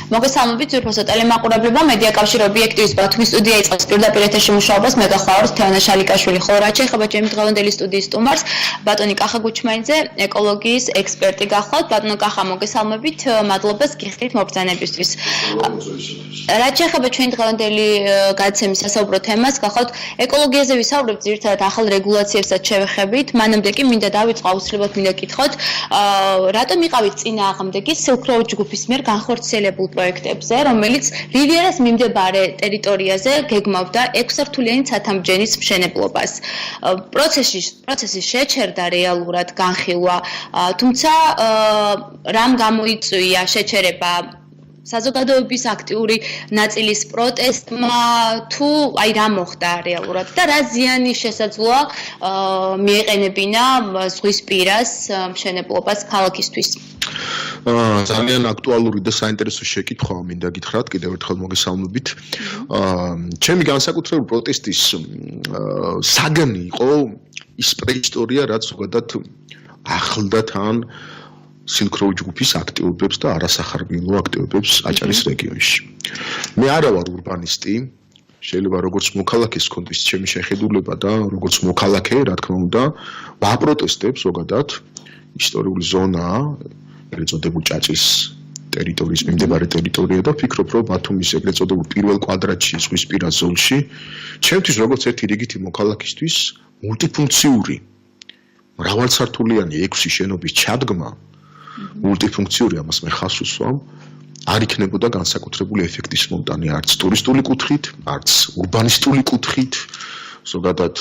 მოგესალმებით ძვირფასო ტელემაყურებლებო, მედია კავშირი ობიექტივის ბათუმის სტუდია იწყებს პირდაპირ ეთერში მუშაობას, მე გახლავართ თეონა შალიკაშვილი, ხოლო რაც შეეხება ჩემი დღევანდელი სტუდიის სტუმარს, ბატონი კახა გუჩმანიძე, ეკოლოგიის ექსპერტი გახლავთ. ბატონო კახა, მოგესალმებით, მადლობას გიხდით მობრძანებისთვის. რაც შეეხება ჩვენი დღევანდელი გადაცემის სასაუბრო თემას, გახლავთ ეკოლოგიაზე ვისაუბრებთ, ძირითადად ახალ რეგულაციებსაც შევეხებით. მანამდე კი მინდა დავიწყო, აუცილებლად მინდა გითხოთ, რატომ იყავით წინააღმდეგი სილქ ჯგუფის მიერ განხორციელებულ პროექტებზე, რომელიც რივიერას მიმდებარე ტერიტორიაზე გეგმავდა 6 სართულიანი ცათამბჯენის მშენებლობას. პროცესი შეჩერდა რეალურად განხილვა, თუმცა რამ გამოიწვია შეჩერება საზოგადოების აქტიური ნაწილის პროტესტმა თუ აი რა მოხდა რეალურად და რა ზიანი შესაძლოა მიეყენებინა ზღვისპირას მშენებლობას ქალაქისთვის. ძალიან აქტუალური და საინტერესო შეკითხვაა, მინდა გითხრათ, კიდევ ერთხელ მოგესალმებით. ჩემი განსაკუთრებული პროტესტის საგანი იყო ის პრეისტორია, რაც ზოგადად ახლდა თან სილქ ჯგუფის აქტივობებს და არასახარბიელო აქტივობებს აჭარის რეგიონში. მე არა ვარ ურბანისტი, შეიძლება როგორც მოქალაქეს კონტექსტში ჩემი შეხედულება და როგორც მოქალაქე, რა თქმა უნდა, ვაპროტესტებ ზოგადად ისტორიული ზონაა, ეგრეთ წოდებულ ჭაჭის ტერიტორიის მიმდებარე ტერიტორია და ვფიქრობ, რომ ბათუმის ეგრეთ წოდებულ პირველ კვადრატში ზღვისპირა ზოლში, ჩემთვის როგორც ერთი რიგითი მოქალაქისთვის მულტიფუნქციური მრავალსართულიანი 6 შენობის ჩადგმა მულტიფუნქციური ამას მე ხას უსვამ არ იქნებოდა განსაკუთრებული ეფექტის მომტანი არც ტურისტული კუთხით, არც ურბანისტული კუთხით, ზოგადად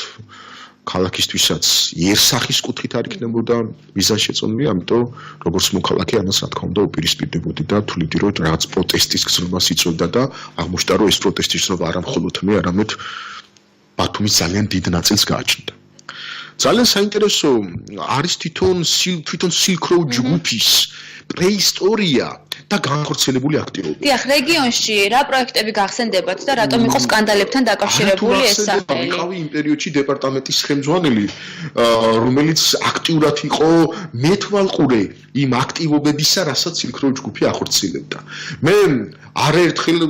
ქალაქისთვისაც იერსახის კუთხით არ იქნებოდა მიზანშეწონილი, ამიტომ როგორც მოქალაქე ამას რა თქმა უნდა უპირისპირდებოდი და თვლიდი რომ რაღაც პროტესტის გზნობას იწვევდა და აღმოჩნდა რომ ეს პროტესტის გზნობა არა მხოლოდ მე, არამედ ბათუმის ძალიან დიდ ნაწილს გააჩნდა. ძალიან საინტერესო არის თვითონ სილქ ჯგუფის პრეისტორია და განხორციელებული აქტივობები. დიახ, რეგიონში რა პროექტები გახსენდებათ და რატომ იყო სკანდალებთან დაკავშირებული ეს სახელი? ვიყავი იმ პერიოდში დეპარტამენტის ხელმძღვანელი, რომელიც აქტიურად იყო მეთვალყურე იმ აქტივობებისა, რასაც სილქ ჯგუფი ახორციელებდა. მე არაერთხელ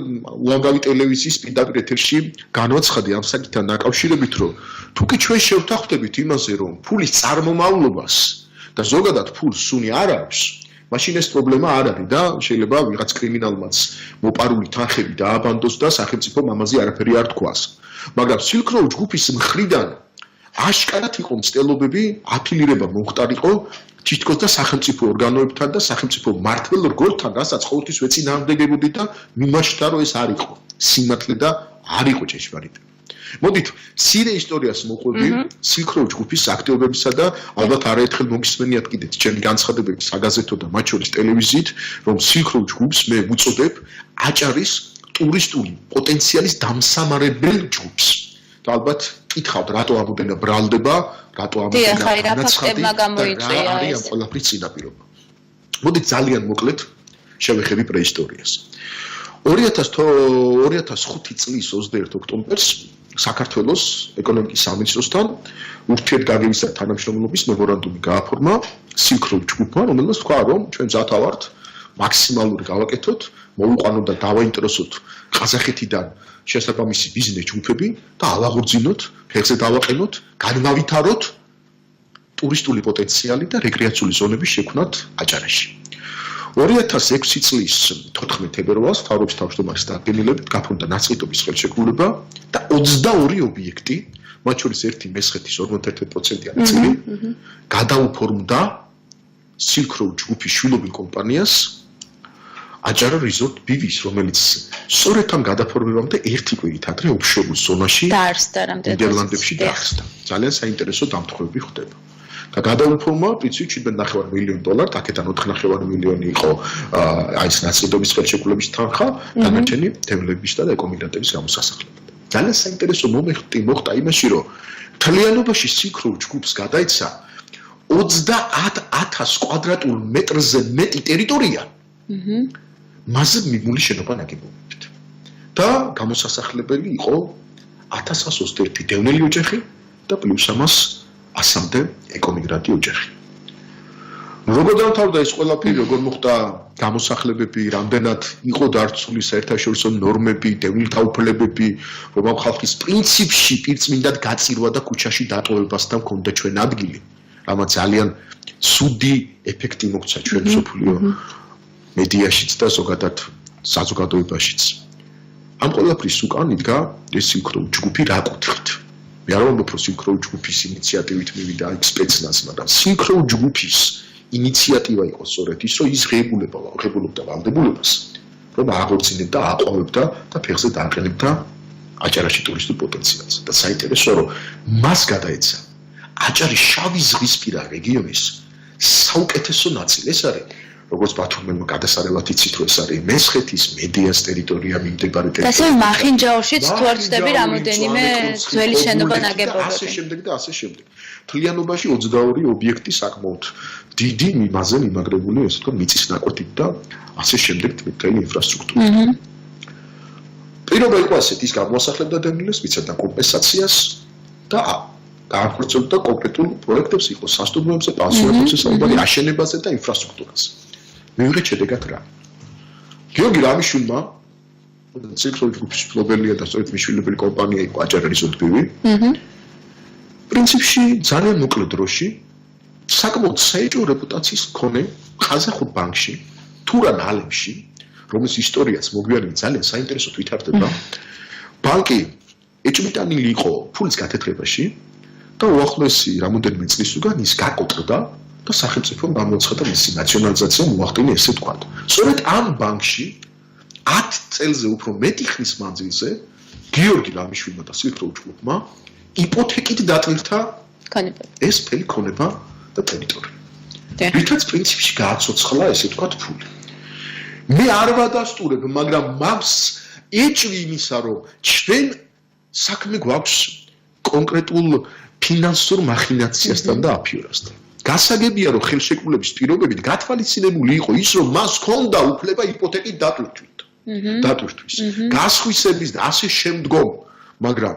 უანგავი ტელევიზიის პირდაპირ ეთერში განვაცხადე ამ საკითხთან დაკავშირებით, რომ თუკი ჩვენ შევთანხმდებით იმაზე, რომ ფულის წარმომავლობას და ზოგადად ფულს სუნი არ აქვს, მაშინ ეს პრობლემა არ არის და შეიძლება ვიღაც კრიმინალმაც მოპარული თანხები დააბანდოს და სახელმწიფომ ამაზე არაფერი არ თქვას. მაგრამ სილქ ჯგუფის მხრიდან აშკარად იყო მცდელობები, აფილირება მოხდარიყო თითქოს და სახელმწიფო ორგანოებთან და სახელმწიფო მმართველ რგოლთან, რასაც ყოველთვის ვეწინააღმდეგებოდი და მიმაჩნდა რომ ეს არ იყო სიმართლე და არ იყო ჭეშმარიტი. მოდით, მცირე ისტორიას მოყვები სილქ ჯგუფის აქტივობებისა და ალბათ არაერთხელ მოგისმენიათ კიდეც ჩემი განცხადებები საგაზეთო და მათ შორის ტელევიზიით, რომ სილქ ჯგუფს მე ვუწოდებ აჭარის ტურისტული პოტენციალის დამსამარებელ ჯგუფს. და ალბათ კითხავთ, რატო ამოდენა ბრალდება, რატო ამოდენა განაცხადი და რა არის ამ ყველაფრის წინაპირობა. მოდით ძალიან მოკლედ შევეხები პრეისტორიას. 2005 წლის 21 ოქტომბერს საქართველოს ეკონომიკის სამინისტროსთან ურთიერთგაგების და თანამშრომლობის მემორანდუმი გააფორმა სილქ ჯგუფმა, რომელმაც თქვა, რომ ჩვენ მზად ვართ მაქსიმალური გავაკეთოთ, მოვიყვანოთ და დავაინტერესოთ ყაზახეთიდან შესაბამისი ბიზნეს ჯგუფები და ავაღორძინოთ, ხერხზე დავაყენოთ, განმავითაროთ ტურისტული პოტენციალი და რეკრეაციული ზონების შექმნათ აჭარაში. 2006 წლის 14 თებერვალს მთავრობის თავმჯდომარის დადგენილებით გაფორმდა ნაწყიდობის ხელშეკრულება და 22 ობიექტი, მათ შორის 1/5-ის 51% ნაწილი, გადაუფორმდა სილქ ჯგუფის შვილობილ კომპანიას აჭარა რიზორტ ბივის, რომელიც სწორედ ამ გადაფორმებამდე ერთი კვირით ადრე ოფშორულ ზონაში ნიდერლანდებში დაარსდა. ძალიან საინტერესო დამთხოვები ხდება. და გადაუფორმა პრინციპში $7.5 მილიონი, აქედან $4.5 მილიონი იყო აი ეს ნაწყიდობის ხელშეკრულების თანხა, დანარჩენი თემლების და ეკომიგრანტების გამოსასახლებლად. ძალიან საინტერესო მომენტი მოხდა იმაში, რომ თლიანობაში სილქ ჯგუფს გადაეცა 30,000 კვადრატულ მეტრზე მეტი ტერიტორია. მასზე მიმული შენობა ნაგებობებით. და გამოსასახლებელი იყო 1121 დევნელი ოჯახი და პლუს ამას 100-მდე ეკომიგრანტი ოჯახი. როგორ დამთავრდა ეს ყველაფერი, როგორ მოხდა გამოსახლებები, რამდენად იყო დარწმული საერთაშორისო ნორმები, დევნილთა უფლებები, რომ ამ ხალხის პრინციპში პირწმინდად გაწირვა და ქუჩაში დატოვებასთან ჰქონდა ჩვენ ადგილი, რამაც ძალიან ცუდი ეფექტი მოგვცა ჩვენ მსოფლიო მედიაშიც და ზოგადად საზოგადოებაშიც. ამ ყველაფრის უკან იდგა ეს სილქ ჯგუფი რა კუთხით. მე არ ვამბობ, რომ სილქ ჯგუფის ინიციატივით მივიდა იქ სპეცნაზ, მაგრამ სილქ ჯგუფის ინიციატივა იყო სწორედ ის, რომ ის ღებულობდა ვალდებულებას, რომ აღორძინებდა, აყვავებდა და ფეხზე დააყენებდა აჭარაში ტურისტულ პოტენციალს. და საინტერესოა, რომ მას გადაეცა აჭარის შავი ზღვისპირა რეგიონის საუკეთესო ნაწილი. ეს არის, როგორც ბათუმელმა გადასარევად იცით, რომ ეს არის მესხეთის მედიას ტერიტორია მიმდებარე ტერიტორია. და ასევე მახინჯაურშიც თუ არ ვწდები რამოდენიმე ძველი შენობა ნაგებობები. ასე შემდეგ და ასე შემდეგ. მთლიანობაში 22 ობიექტი საკმაოდ დიდი იმაზე მიმაგრებული, ესე ვთქვათ, მიწის ნაკვეთით და ასე შემდეგ მთელი ინფრასტრუქტურით. პირობა იყო ასეთი, ის გამოასახლებდა დევნილებს, მიცემდა კომპენსაციას და გაახორციელებდა კონკრეტულ პროექტებს, იყო სასტუმროებზე, პანსიონებზე, საუბარი აშენებაზე და ინფრასტრუქტურაზე. მივიღეთ შედეგად რა. გიორგი რამიშვილმა, სილქ ჯგუფის მფლობელია და სწორედ მიშვილებელი კომპანია იყო აჭარის ოდბივი. პრინციპში ძალიან მოკლე დროში საკმაოდ საეჭვო რეპუტაციის მქონე ყაზახურ ბანკში, თურან ალემში, რომლის ისტორიაც მოგვიანებით ძალიან საინტერესოდ ვითარდება. ბანკი ეჭვმიტანილი იყო ფულის გათეთრებაში და უახლოესი რამოდენიმე წლის უკან ის გაკოტრდა და სახელმწიფომ გამოაცხადა მისი ნაციონალიზაცია მოახდინა, ესე ვთქვათ. სწორედ ამ ბანკში 10 წელზე უფრო მეტი ხნის მანძილზე გიორგი რამიშვილმა და სილქ ჯგუფმა იპოთეკით დატვირთა ეს მთელი ქონება და ტერიტორია. რითაც პრინციპში გააცოცხლა, ესე ვთქვათ, ფული. მე არ ვადასტურებ, მაგრამ მას ეჭვი იმისა, რომ ჩვენ საქმე გვაქვს კონკრეტულ ფინანსურ მახინაციასთან და აფიორასთან. გასაგებია, რომ ხელშეკრულების პირობებით გათვალისწინებული იყო ის, რომ მას ჰქონდა უფლება იპოთეკით დატვირთვის. გასხვისების და ასე შემდგომ, მაგრამ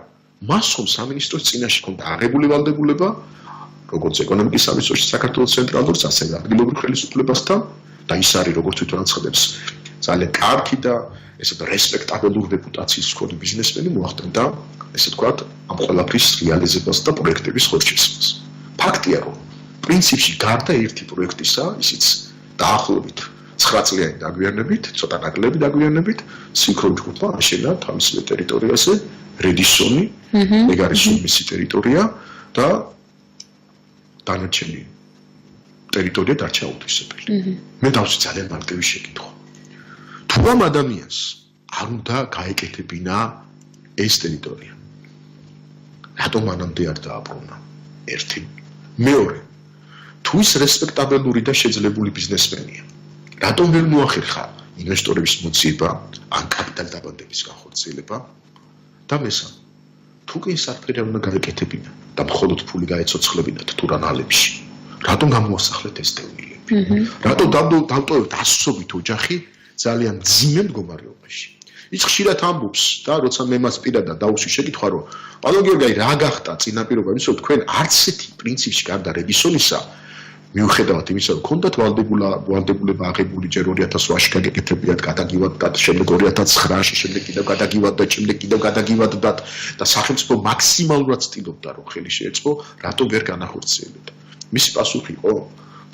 მას ხომ სამინისტროს წინაშე ჰქონდა აღებული ვალდებულება, როგორც ეკონომიკის სამინისტროში საქართველოს ცენტრალურს, ასე ადგილობრივ ხელისუფლებასთან და ის არის, როგორც თვითონ აცხადებს, ძალიან კარგი და ესე რესპექტაბელური რეპუტაციის მქონე ბიზნესმენი მოახდინა, ესე ვთქვათ, ამ ყველაფრის რეალიზებას და პროექტების ხორჩესებას. ფაქტია, რომ პრინციპში გარდა ერთი პროექტისა, ისიც დაახლოებით 9 წლიანი დაგვიანებით, ცოტა ნაკლები დაგვიანებით, სილქ ჯგუფმა აშენა თავისივე ტერიტორიაზე რედისონი, ეგ არის მისი ტერიტორია და დანარჩენი ტერიტორია დარჩა უთვისებელი. მე დავსვი ძალიან მარტივი შეკითხვა. თუ ამ ადამიანს არ უნდა გაეკეთებინა ეს ტერიტორია, რატომ მანამდე არ დააბრუნა? ერთი. მეორე, თუ ის რესპექტაბელური და შეძლებული ბიზნესმენია, რატომ ვერ მოახერხა ინვესტორების მოძიება ან კაპიტალ დაბადების განხორციელება? და მესამე, თუ კი საფრთხე უნდა გაეკეთებინა და მხოლოდ ფული გაეცოცხლებინათ თურან ალებში, რატომ გამოასახლეთ ეს დევნილები? რატომ დავტოვებთ ასობით ოჯახი ძალიან მძიმე მდგომარეობაში? ის ხშირად ამბობს და როცა მე მას პირადად დაუსვი შეკითხვა, რომ პანო გიორგი, რა გახდა წინაპირობა იმისა, რომ თქვენ არც ერთი პრინციპში გარდა რედისონისა მიუხედავად იმისა, რომ ქონდათ ვალდებულება აღებული ჯერ 2008-ში გაგეკეთებიათ, გადაგივადდათ, შემდეგ 2009-ში, შემდეგ კიდევ გადაგივადდათ, შემდეგ კიდევ გადაგივადდათ და სახელმწიფო მაქსიმალურად ცდილობდა, რომ ხელი შეეწყო, რატომ ვერ განახორციელებდა? მისი პასუხი იყო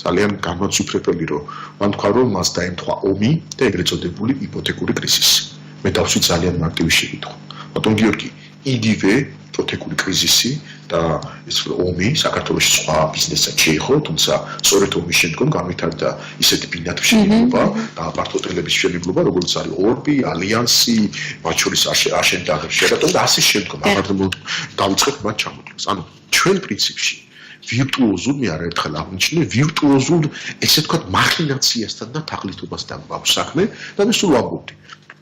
ძალიან გამაცუფრებელი, რომ მან თქვა, რომ მას დაემთხვა ომი და ეგრეთ წოდებული იპოთეკური კრიზისი. მე დავსვი ძალიან მარტივი შეკითხვა. ბატონ გიორგი, იგივე იპოთეკური კრიზისი და ეს ომი საქართველოში სხვა ბიზნესად შეიხო, თუმცა სწორედ ომის შემდგომ გამვითარდა ისეთი ბინადრშენობა და აპარტოტელების მშენებლობა, როგორც არის ორბი, ალიანსი, მათ შორის აშენდა შერატონ და ასე შემდგომ. აღარ დავიწყებ მათ ჩამოთვლას. ანუ ჩვენ პრინციპში ვირტუოზულ, მე არაერთხელ აღნიშნე, ვირტუოზულ, ესე ვთქვათ, მახინაციასთან და თაღლითობასთან გვაქვს საქმე და მე სულ ვამბობდი.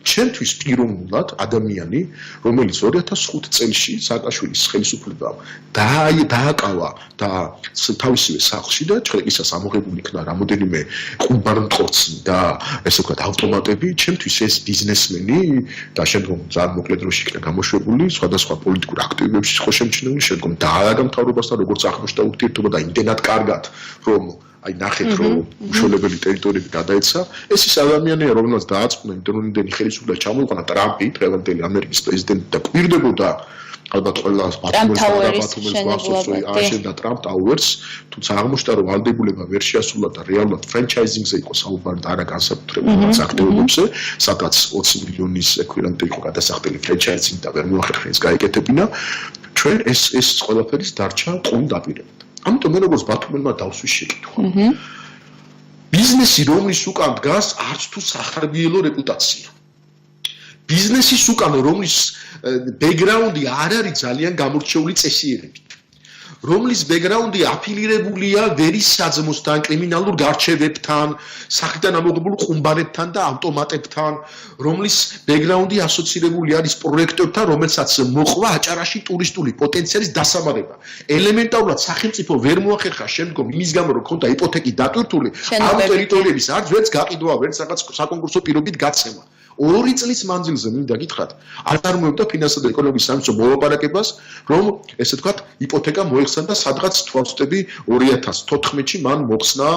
ჩემთვის პიროვნულად ადამიანი, რომელიც 2005 წელს სააკაშვილის ხელისუფლებამ დააკავა და თავისივე სახლში და ჩხლეკისას ამოღებული იქნა რამოდენიმე ყუმბარმტყორცი და ესე ვთქვათ ავტომატები, ჩემთვის ეს ბიზნესმენი და შემდგომ ძალიან მოკლე დროში იქნა გამოშვებული სხვადასხვა პოლიტიკურ აქტივობებში ხო შემჩნეული, შემდგომ დაააგა მთავრობასთან როგორც აღმოჩნდა ურთიერთობა და იმდენად კარგად, რომ აი ნახეთ რომ უშუალებელი ტერიტორიები გადაეცა ეს ის ადამიანია რომელსაც დააწყვნა იმდროინდელი ხელისუფლება ჩამოიყვანა ტრამპი პრეზიდენტი ამერიკის პრეზიდენტი და კვირდებოდა ალბათ ყველა ბათუმის და ტრამპ ტაუერს თუმცა აღმოჩნდა რომ ვალდებულება ვერ შეასრულა და რეალურად ფრენჩაიზინგზე იყო საუბარი და არა განსაკუთრებულ აქტივობებზე სადაც 20 მილიონის ეკვივალენტი იყო გადასახდელი ფრენჩაიზინგ და ვერ მოახერხეს გაეკეთებინა ჩვენ ეს ყველაფერი დარჩა ყუნ დაპირებად ამიტომ მე როგორც ბათუმელმა დავსვი შეკითხვა ბიზნესი რომლის უკან დგას არც თუ სახარბიელო რეპუტაცია ბიზნესის უკან რომლის ბექგრაუნდი არ არის ძალიან გამორჩეული წესიერებით რომლის ბექგრაუნდი აფილირებულია ვერის საძმოსთან, კრიმინალურ გარჩევებთან, სახიდან ამოღებულ ყუმბარებთან და ავტომატებთან, რომლის ბექგრაუნდი ასოცირებული არის პროექტებთან, რომელსაც მოყვა აჭარაში ტურისტული პოტენციალის დასამარება. ელემენტარულად სახელმწიფო ვერ მოახერხა შემდგომ იმის გამო, რომ ქონდა იპოთეკი დატვირთული, ამ ტერიტორიების არც ვერც გაყიდვა, ვერც რაღაც საკონკურსო პირობით გაცემა. 2 წლის მანძილზე მინდა გითხრათ, აწარმოებდა ფინანსთა და ეკონომიკის სამინისტრო მოლაპარაკებას, რომ ესე ვთქვათ, იპოთეკა მოიხსნა და სადღაც თვალწვდები 2014-ში მან მოხსნა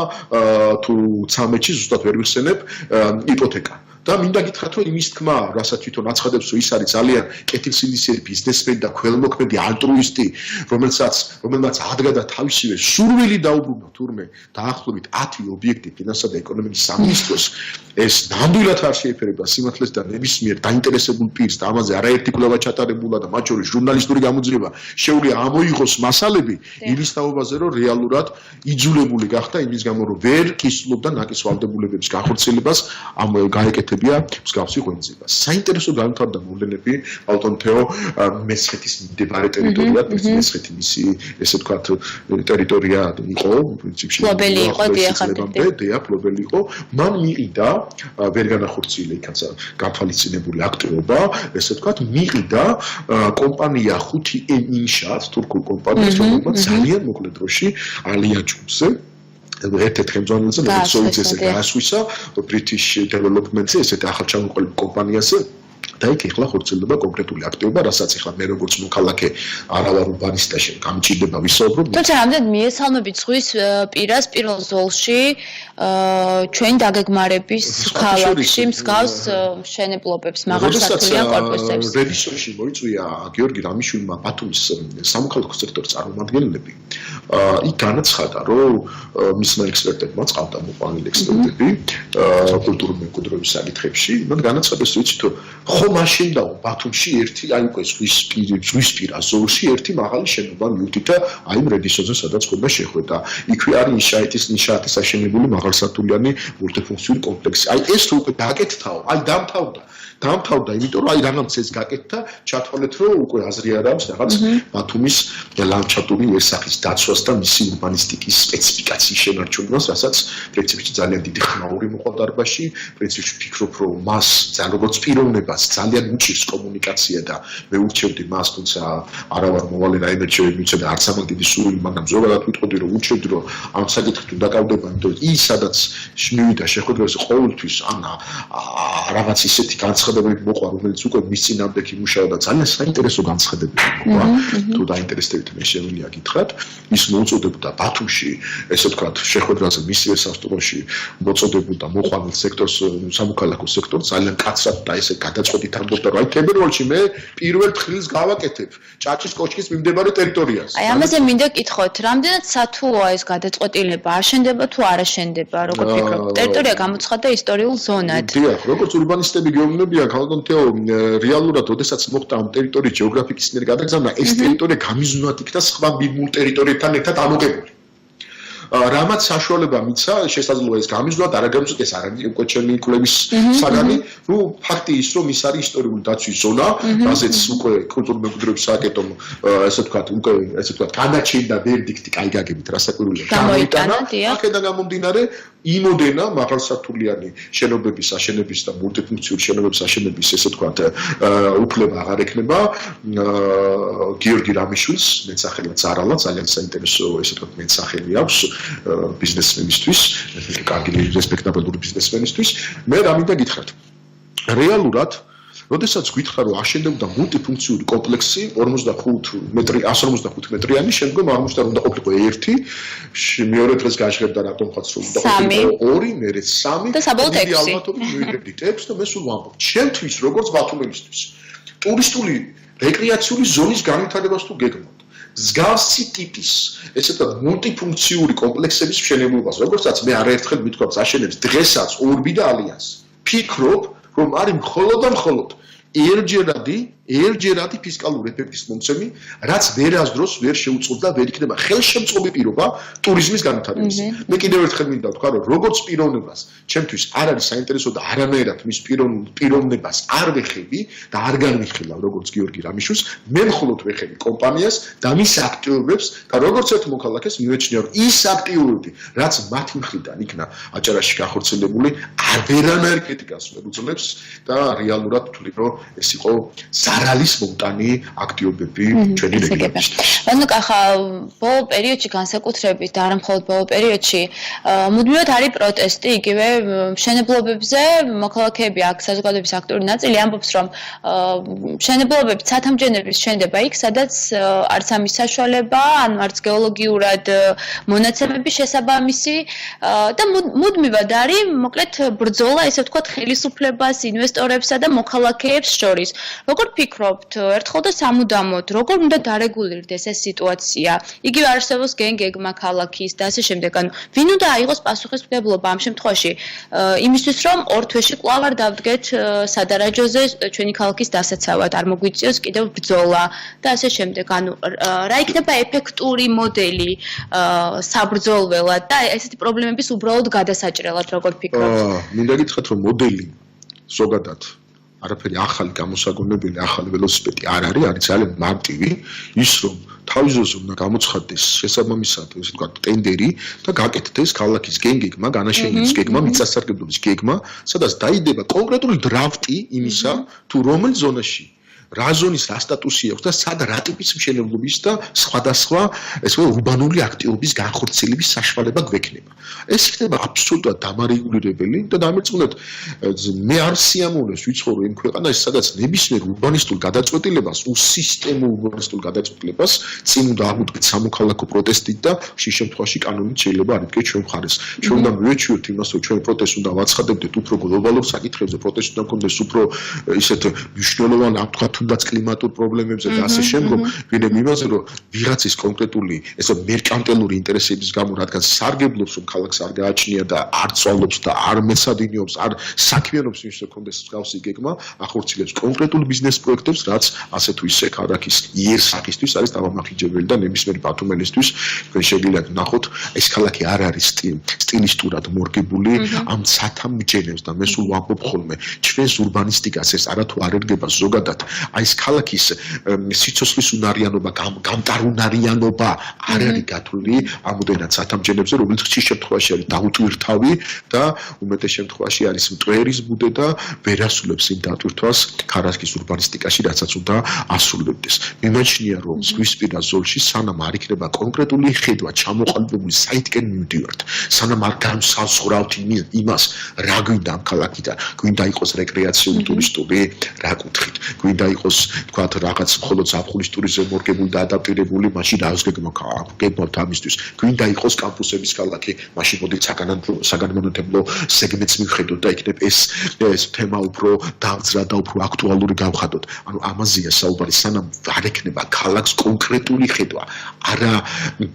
თუ 13-ში ზუსტად ვერ ვიხსენებ იპოთეკა. და მინდა გითხრათ, რომ იმის თქმა, რასაც თვითონ აცხადებს, რომ ის არის ძალიან კეთილსინდისიერი ბიზნესმენი და ქველმოქმედი ალტრუისტი, რომელმაც ადგა და თავისივე სურვილი დაუბრუნა თურმე დაახლოებით 10 ობიექტი ფინანსთა და ეკონომიკის სამინისტროს ეს ნამდვილად არ შეეფერება სიმართლეს და ნებისმიერ დაინტერესებულ პირს და ამაზე არაერთი კვლევა ჩატარებულა და მათ შორის ჟურნალისტური გამოძიება შეუძლია ამოიღოს მასალები იმის თაობაზე, რომ რეალურად იძულებული გახდა იმის გამო, რომ ვერ კისრულობდა ნაკის ვალდებულებების განხორციელებას ამ გაეკეთებია მსგავსი ღვინძება. საინტერესო განვითარდა მოვლენები ალტონთეო მესხეთის მდებარე ტერიტორია, მესხეთი მისი ესე ვთქვათ ტერიტორია იყო, პრინციპში ფლობელი იყო, დიახ, ფლობელი იყო, მან მიიღდა ვერ განახორციელა იქაც განთვალისწინებული აქტივობა, ესე ვთქვათ, მიიღდა კომპანია 5M ინშაატ, თურქულ კომპანიას, რომელმაც ძალიან მოკლე დროში ალიაჯუნზე ერთ-ერთ ხელმძღვანელზე, რომელიც სოუცესზე გაასვისა, British Development-ზე, ესეთ ახალჩამოყალიბ კომპანიაზე და იქ ეხლა ხორციელდება კონკრეტული აქტივობა, რასაც ეხლა მე როგორც მოქალაქე არავარ ურბანისტაში გამჭირდება ვისაუბრობ. თუმცა რამდენ მიესალმებით ზღვის პირას პირველ ზოლში ჩვენ დაგეგმარების ქალაქში მსგავს მშენებლობებს, მაღალსართულიან კორპუსებს. რევიზორში მოიწვია გიორგი რამიშვილმა ბათუმის სამოქალაქო სექტორის წარმომადგენლები. იქ განაცხადა, რომ მისმა ექსპერტებმა წყავდა მოყვანილი ექსპერტები კულტურული მემკვიდრეობის საკითხებში, მან განაცხადეს, რომ ხო მაშინ და ბათუმში ერთი აი უკვე ზღვისპირა ზოლში ერთი მაღალი შენობა მიუთითა აი იმ რედისოზე სადაც ხდება შეხვედრა. იქვე არის ნიშაატის აშენებული მაღალსართულიანი მულტიფუნქციური კომპლექსი. აი ეს თუ უკვე დაკეთთაო, აი დამთავრდა, იმიტომ რომ აი რაღაც ეს გაკეთდა, ჩათვალეთ რომ უკვე აზრი არ აქვს რაღაც ბათუმის ლანდშაფტური ვერსახის დაცვას და მისი ურბანისტიკის სპეციფიკაციის შენარჩუნებას, რასაც პრინციპში ძალიან დიდი ხმაური მოყვა დარბაზში, პრინციპში ვფიქრობ რომ მას ძალიან როგორც პიროვნებას ძალიან უჭირს კომუნიკაცია და მე ურჩევდი მას, თუმცა არა ვარ მოვალე რაიმე რჩევები მიცედა არც ამან დიდი სურვილი, მაგრამ ზოგადად ვიტყოდი რომ ურჩევდი რომ ამ საკითხით უნდა გავდება, იმიტომ რომ ის სადაც მივიდა შეხვედრაზე ყოველთვის რაღაც ისეთი განცხადებები მოყვა, რომელიც უკვე მის წინააღმდეგ იმუშავა და ძალიან საინტერესო განცხადებები მოყვა. თუ დაინტერესდებით მე შემიძლია გითხრათ, ის მოუწოდებდა ბათუმში, ესე ვთქვათ, შეხვედრაზე მისივე სასტუმროში მოწოდებოდა მოყვანილ სექტორს, სამოქალაქო სექტორს ძალიან კაცრად და ესე გადაწყვეტით ამბობდა, რომ აი თებერვალში მე პირველ თხრილს გავაკეთებ ჭაჭის კოშკის მიმდებარე ტერიტორიაზე. აი ამაზე მინდა გითხოთ, რამდენად სათუოა ეს გადაწყვეტილება, აშენდება თუ არ აშენდება, როგორ ფიქრობთ? ტერიტორია გამოცხადდა ისტორიულ ზონად. დიახ, როგორც ურბანისტები გეუბნებიან, ქალგონთეო, რეალურად, ოდესაც მოხდა ამ ტერიტორიის ჯეოგრაფიკის მიერ გადაგზავნა, ეს ტერიტორია გამიზნულად იქნა სხვა მიბმულ ტერიტორიებთან ერთად ამოგებული. რამაც საშუალება მიცა, შესაძლოა ეს გამიზნულად, არა გამიზნულად, ეს არ არის უკვე ჩემი კვლევის საგანი, ну, ფაქტი ის, რომ ის არის ისტორიული დაცვის ზონა, რაზეც უკვე კულტურული მემკვიდრეობის სააკეთო, ესე ვთქვათ, განაჩენდა ვერდიქტი, კაი გაგებით, რასაკვირველია, გამოიტანა, აქედან გამომდინარე, იმოდენა მაღალსართულიანი შენობების აშენების და მულტიფუნქციური შენობების აშენების, ესე ვთქვათ, უფლება აღარ ექნება გიორგი რამიშვილს, მეცახელად ზარალა, ძალიან საინტერესო, ესე ვთქვათ, მეცახელი აქვს ბიზნესმენისთვის, კარგი რესპექტაბელური ბიზნესმენისთვის. მე რა მინდა გითხრათ. რეალურად როდესაც გითხრა რომ აშენდებოდა მულტიფუნქციური კომპლექსი 155 მეტრიანი, შემდგომ აღმოჩნდა რომ უნდა ყოფილიყო 1, მეორე დღეს გაჟღერდა რატომღაც რომ უნდა ყოფილიყო 2, მერე 3 და საბოლოოდ 6. ალბათობით მივიღებდით 6 და მე სულ ვამბობ. ჩემთვის როგორც ბათუმელისთვის ტურისტული რეკრეაციული ზონის განვითარებას თუ გეგმავთ მსგავსი ტიპის ესეთ მულტიფუნქციური კომპლექსების მშენებლობას, როგორცაც მე არაერთხელ მithქვამს აშენებს დღესაც ორბი და ალიანსი. ფიქრობ, რომ არის მხოლოდ და მხოლოდ ერჯერადი ფისკალური ეფექტის მომცემი, რაც ვერასდროს ვერ შეუწყობს და ვერ იქნება ხელშემწყობი პირობა ტურიზმის განვითარებაზე. მე კიდევ ერთხელ მინდა ვთქვა, რომ როგორც პიროვნებას, ჩემთვის არ არის საინტერესო და არანაირად მის პიროვნებას არ ვეხები და არ განვიხილავ როგორც გიორგი რამიშვილს, მე მხოლოდ ვეხები კომპანიას და მის აქტივობებს და როგორც ერთ მოქალაქეს მივეჩნია, რომ ის აქტივობები, რაც მათი მხრიდან იქნა აჭარაში განხორციელებული, არანაირ კრიტიკას ვერ უძლებს და რეალურად ვთვლი, რომ ეს იყო ზარალის მომტანი აქტივობები ჩვენი რეგიონისთვის. ანუ კახა ბოლო პერიოდში განსაკუთრებით და არა მხოლოდ ბოლო პერიოდში მუდმივად არის პროტესტი იგივე მშენებლობებზე, მოქალაქეები აქ საზოგადოების აქტიური ნაწილი ამბობს, რომ მშენებლობები ცათამბჯენების შენდება იქ, სადაც არც ამის საშუალება, ან არც გეოლოგიურად მონაცემების შესაბამისი და მუდმივად არის, მოკლედ ბრძოლა, ესე ვთქვათ, ხელისუფლებას, ინვესტორებსა და მოქალაქეებს შორის. როგორ ფიქრობთ, ერთხელ და სამუდამოდ, როგორ უნდა დარეგულირდეს ეს სიტუაცია? იგივე არსებობს გეგმა ქალაქის და ასე შემდეგ. ანუ ვინ უნდა აიღოს პასუხისმგებლობა ამ შემთხვევაში? იმისთვის, რომ ორ თვეში კვლავ არ დავდგეთ სადარაჯოზე ჩვენი ქალაქის დასაცავად, არ მოგვიწიოს კიდევ ბრძოლა და ასე შემდეგ. ანუ რა იქნება ეფექტური მოდელი საბრძოლველად და ესეთი პრობლემების უბრალოდ გადასაჭრელად, როგორ ფიქრობთ? მინდა გითხრათ, რომ მოდელი ზოგადად არაფერი ახალი გამოსაგონებელი, ახალი ველოსიპედი არ არის ძალიან მარტივი, ის რომ თავის ძროზე უნდა გამოცხადდეს შესაბამისად, ესე ვთქვათ, ტენდერი და გაკეთდეს ქალაქის გეგმა, განაშენების გეგმა, მიწასარგებლობის გეგმა, სადაც დაიდება კონკრეტული დრაფტი იმისა, თუ რომელ ზონაში რა ზონის რა სტატუსი აქვს და სად რა ტიპის მშენებლობის და სხვადასხვა ესე ურბანული აქტივობის განხორციელების საშუალება გვექნება. ეს იქნება აბსოლუტურად დამარეგულირებელი და დამერწმუნდეთ მე არ სიამოვნებს ვიცხოვრო იმ ქვეყანაში, სადაც ნებისმიერ ურბანისტულ გადაწყვეტილებას, უსისტემურ ურბანისტულ გადაწყვეტილებას წინ უნდა აღმოდგეთ სამოქალაქო პროტესტით და ხშირ შემთხვევაში კანონით შეიძლება არ იდგეთ ჩვენ მხარეს. ჩვენ უნდა მივეჩვიოთ იმას, რომ ჩვენ პროტესტს უნდა ვაცხადებდეთ უფრო გლობალურ საკითხებზე, პროტესტს უნდა გქონდეს უფრო ისეთ მნიშვნელოვან ვთქვათ თუნდაც კლიმატურ პრობლემებზე და ასე შემდგომ, ვინმე იმაზე, რომ ვიღაცის კონკრეტული ესე მერკანტილური ინტერესების გამო, რადგან სარგებლობს, რომ ქალაქს არ გააჩნია და არ წვალობს და არ მეცადინეობს, არ საქმიანობს იმის რომ კონდეს მსგავსი გეგმა, ახორციელებს კონკრეტულ ბიზნეს პროექტებს, რაც ასე თუ ისე ქალაქის იერსახისთვის არის დავამახინჯებელი და ნებისმიერი ბათუმელისთვის თქვენ შეგიძლიათ ვნახოთ, ეს ქალაქი არ არის სტილისტურად მორგებული ამ ცათამბჯენებს და მე სულ ვამბობ ხოლმე, ჩვენს ურბანისტიკას ეს არათუ არ ერგება ზოგადად აი ეს ქალაქის სიცოცხლის უნარიანობა, გამტარუნარიანობა არ არის გათვლილი ამოდენად სათამბჯენებზე, რომელიც ხშირ შემთხვევაში არის დაუტვირთავი და უმეტეს შემთხვევაში არის მტვერის ბუდე და ვერ ასრულებს იმ დატვირთვას ქალაქის ურბანისტიკაში, რასაც უნდა ასრულებდეს. მიმაჩნია, რომ ზღვისპირა ზოლში სანამ არ იქნება კონკრეტული ხედვა ჩამოყალიბებული საითკენ მივდივართ, სანამ არ განსაზღვრავთ იმას, რა გვინდა ამ ქალაქიდან, გვინდა იყოს რეკრეაციული ტურისტული, რა კუთხით, გვინდა იყოს თქვათ რაღაც მხოლოდ ზაფხულის ტურიზმზე მორგებული და ადაპტირებული, მაშინ რა გეგმავთ ამისთვის, გვინდა იყოს კამპუსების ქალაქი, მაშინ მოდით საგანმანათლებლო სეგმენტს მივხედოთ და იქნებ ეს თემა უფრო დავძრა და უფრო აქტუალური გავხადოთ. ანუ ამაზეა საუბარი, სანამ არ ექნება ქალაქს კონკრეტული ხედვა, არა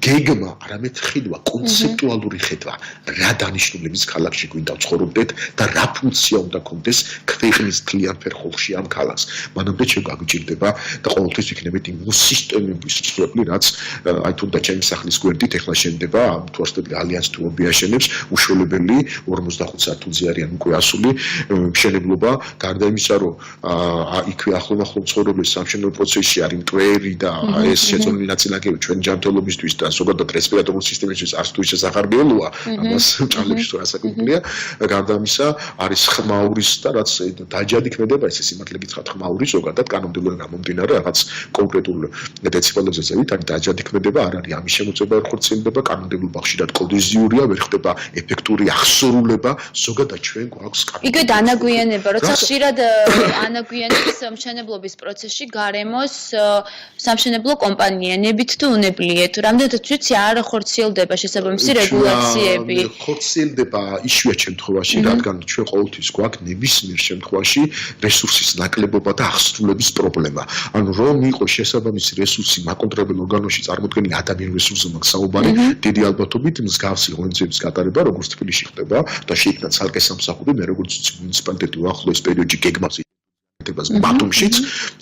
გეგმა, არამედ ხედვა, კონცეპტუალური ხედვა, რა დანიშნულების ქალაქში გვინდა ვცხოვრობდეთ და რა ფუნქცია უნდა ქონდეს ქვეყნის თლიან ფერხოლში ამ ქალაქს. მანამდე ჩვენ გაგვიჭირდება და ყოველთვის იქნებით იმ სისტემების სწრაფი, რაც აი თუნდაც ჩემი სახლის გვერდით ეხლა შენდება, თუ ასეთი ალიანს თუ ობი აშენებს, უშუალებელი 45 საათზე არიან უკვე ასული მშენებლობა, გარდა იმისა, რომ იქვე ახლო ცხოვრების სამშენებლო პროცესში არის მტვერი და ეს შეწონილი ნაწილაკები ჩვენ ჯანმრთელობისთვის და ზოგადად რესპირატორული სისტემისთვის არც თუ ისე სახარბიელოა, ამას ჭალებში თუ ასაკუთვნია, გარდა ამისა არის ხმაურის და რაც დაჯადი ქმედება, ეს სიმართლე გითხრათ ხმაური ზოგადად მაგალითად კანონმდებლობიდან გამომდინარე რაღაც კონკრეტულ დეციბელებზე ზევით, ან დაჯადიქმედება არ არის, ამის შემოწმება არ ხორციელდება, კანონმდებლობა ხშირად კოლიზიურია, ვერ ხდება ეფექტური აღსრულება, ზოგადად ჩვენ გვაქვს იგივე დანაგვიანება, როცა ხშირად ანაგვიანების მშენებლობის პროცესში გარემოს სამშენებლო კომპანიებით თუ უნებლიეთ, რამდენადაც ვიცი არ ხორციელდება შესაბამისი რეგულაციები. ხორციელდება იშვიათ შემთხვევაში, რადგან ჩვენ ყოველთვის გვაქვს ნებისმიერ შემთხვევაში რესურსის ნაკლებობა და აღსრულების პრობლემა. ანუ რომ იყოს შესაბამისი რესურსი მაკონტროლებელ ორგანოში წარმოქმნილი ადამიანური რესურსზე მაქვს საუბარი, დიდი ალბათობით მსგავსი ღონისძიების გატარება როგორც თბილისში ხდება და შეიქმნა ცალკე სამსახური, მე როგორც მუნიციპალიტეტი უახლოეს პერიოდში გეგმავს ბათუმშიც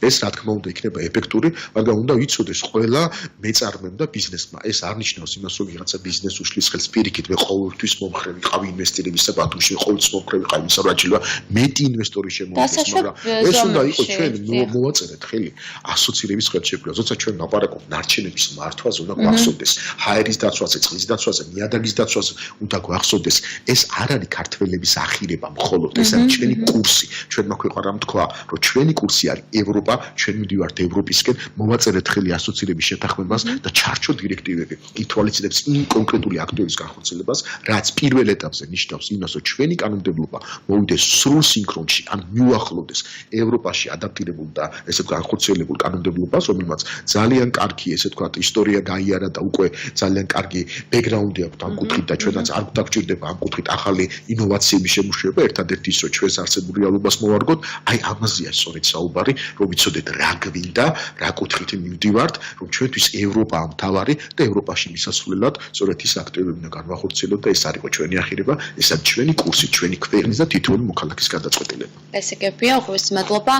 ეს რა თქმა უნდა იქნება ეფექტური, მაგრამ უნდა ვიცოდეს ყველა მეწარმემ და ბიზნესმა. ეს არ ნიშნავს იმას, რომ ვიღაცა ბიზნეს უშლის ხელს პირიქით, მე ყოველთვის მომხრე ვიყავი ინვესტირებისა ბათუმში, ყოველთვის მომხრე ვიყავი იმისა, რა შეიძლება მეტი ინვესტორი შემოვიდეს, მაგრამ ეს უნდა იყოს ჩვენ მოვაწერეთ ხელი ასოცირების ხელშეკრულებას, როცა ჩვენ ლაპარაკობთ ნარჩენების მართვაზე, უნდა გვახსოვდეს ჰაერის დაცვაზე, წყლის დაცვაზე, ნიადაგის დაცვაზე, უნდა გვახსოვდეს ეს არ არის ქართველების ახირება მხოლოდ, ეს არის ჩვენი კურსი. ჩვენ მაგვეყარა თქვა რომ ჩვენი კურსი არის ევროპა, ჩვენ მივდივართ ევროპისკენ, მოვაწერეთ ხელი ასოცირების შეთანხმებას და ჩარჩო დირექტივები. ითვალისწინებს იმ კონკრეტული აქტების განხორციელებას, რაც პირველ ეტაპზე ნიშნავს იმას, რომ ჩვენი კანონმდებლობა მოვიდეს სრულ სინქრონში, ან მიუახლოვდეს ევროპაში ადაპტირებულ და ესე ვთქვათ განხორციელებულ კანონმდებლობას, რომელმაც ძალიან კარგი ესე ვთქვათ ისტორია გაიარა და უკვე ძალიან კარგი ბექგრაუნდი აქვს ამ კუთხით და ჩვენაც არ გვდაგჭირდება ამ კუთხით ახალი ინოვაციების შემუშავება, ერთადერთი ის, რომ ჩვენს არსებულ რეალობას მოვარგოთ, აი ამაზეა სწორედ საუბარი, რომ ვიცოდეთ რა გვინდა, რა კუთხით მივდივართ, რომ ჩვენთვის ევროპაა მთავარი და ევროპაში მისასვლელად სწორედ ის აქტივები უნდა განვახორციელოთ და ეს არის ჩვენი ახირება, ეს არის ჩვენი კურსი, ჩვენი ქვეყნის და თითოეული მოქალაქის გადაწყვეტილება. ესე გებია, უხვის მადლობა.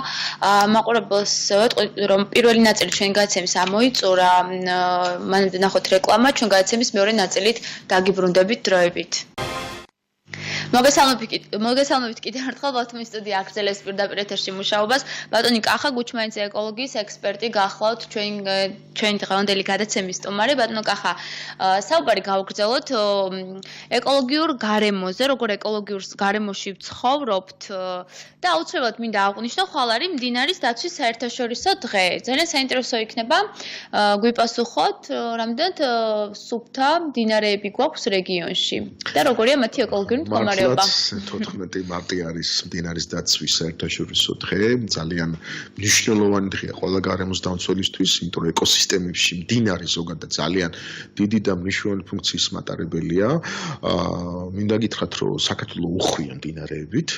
მაყურებელს ვეტყვი, რომ პირველი ნაწილი ჩვენი გადაცემის ამოიწურა, მანამდე ნახოთ რეკლამა, ჩვენ გადაცემის მეორე ნაწილით დაგიბრუნდებით დროებით. მოგესალმებით კიდევ ერთხელ ბათუმის სტუდია აგრძელებს პირდაპირ ეთერში მუშაობას. ბატონი კახა გუჩმანიძე ეკოლოგიის ექსპერტი გახლავთ ჩვენი დღევანდელი გადაცემის სტუმარი. ბატონო კახა, საუბარი გავგრძელოთ ეკოლოგიურ გარემოზე, როგორ ეკოლოგიურ გარემოში ვცხოვრობთ და აუცილებლად მინდა აღვნიშნო, ხვალ არის მდინარის დაცვის საერთაშორისო დღე. ძალიან საინტერესო იქნება გვიპასუხოთ, რამდენად სუფთა მდინარეები გვაქვს რეგიონში და როგორია მათი ეკოლოგიური მდგომარეობა. 14 მარტი არის მდინარის დაცვის საერთაშორისო დღე, ძალიან მნიშვნელოვანი დღეა ყველა გარემოსდაცვისთვის, იმიტომ რომ ეკოსისტემებში მდინარი ზოგადად ძალიან დიდი და მნიშვნელოვანი ფუნქციის მატარებელია. მინდა გითხრათ, რომ საქართველო უხვია მდინარეებით,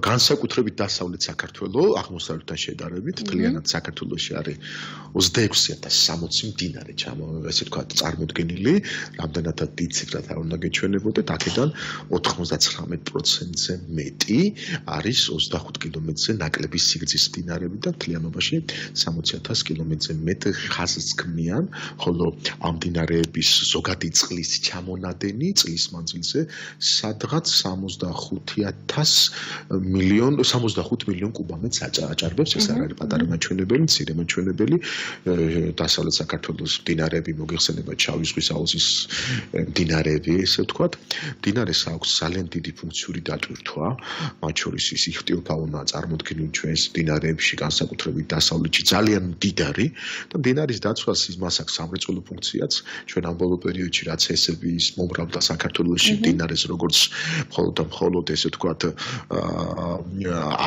განსაკუთრებით დასავლეთ საქართველო, აღმოსავლეთთან შედარებით, მთლიანად საქართველოში არის 26060 მდინარე, ესე ვთქვათ, წარმოდგენილი, რამდენადაც დიდ ციფრად არ უნდა გეჩვენებოდეთ, აქედან 99%-ზე მეტი არის 25 კილომეტრზე ნაკლები სიგრძის მდინარეები და მთლიანობაში 60,000 კილომეტრზე მეტ ხაზს ქმნიან, ხოლო ამ მდინარეების ზოგადი წყლის ჩამონადენი წლის მანძილზე სადღაც 65 მილიონ კუბომეტრს აჭარბებს. ეს არ არის პატარა მაჩვენებელი, მცირე მაჩვენებელი. დასავლეთ საქართველოს მდინარეები მოგეხსენება შავი ზღვის აუზის მდინარეები, ესე ვთქვათ. მდინარეს აქვს ძალიან დიდი ფუნქციური დატვირთვა, მათ შორის ის იხტიოფაუნა წარმოქმნილი ჩვენს მდინარეებში, განსაკუთრებით დასავლეთში ძალიან მდიდარი და მდინარის დაცვას მას აქვს სამრეწველო ფუნქციაც. ჩვენ ამ ბოლო პერიოდში რაც ესები ის მომრავლდა საქართველოში მდინარეს როგორც მხოლოდ ესე ვთქვათ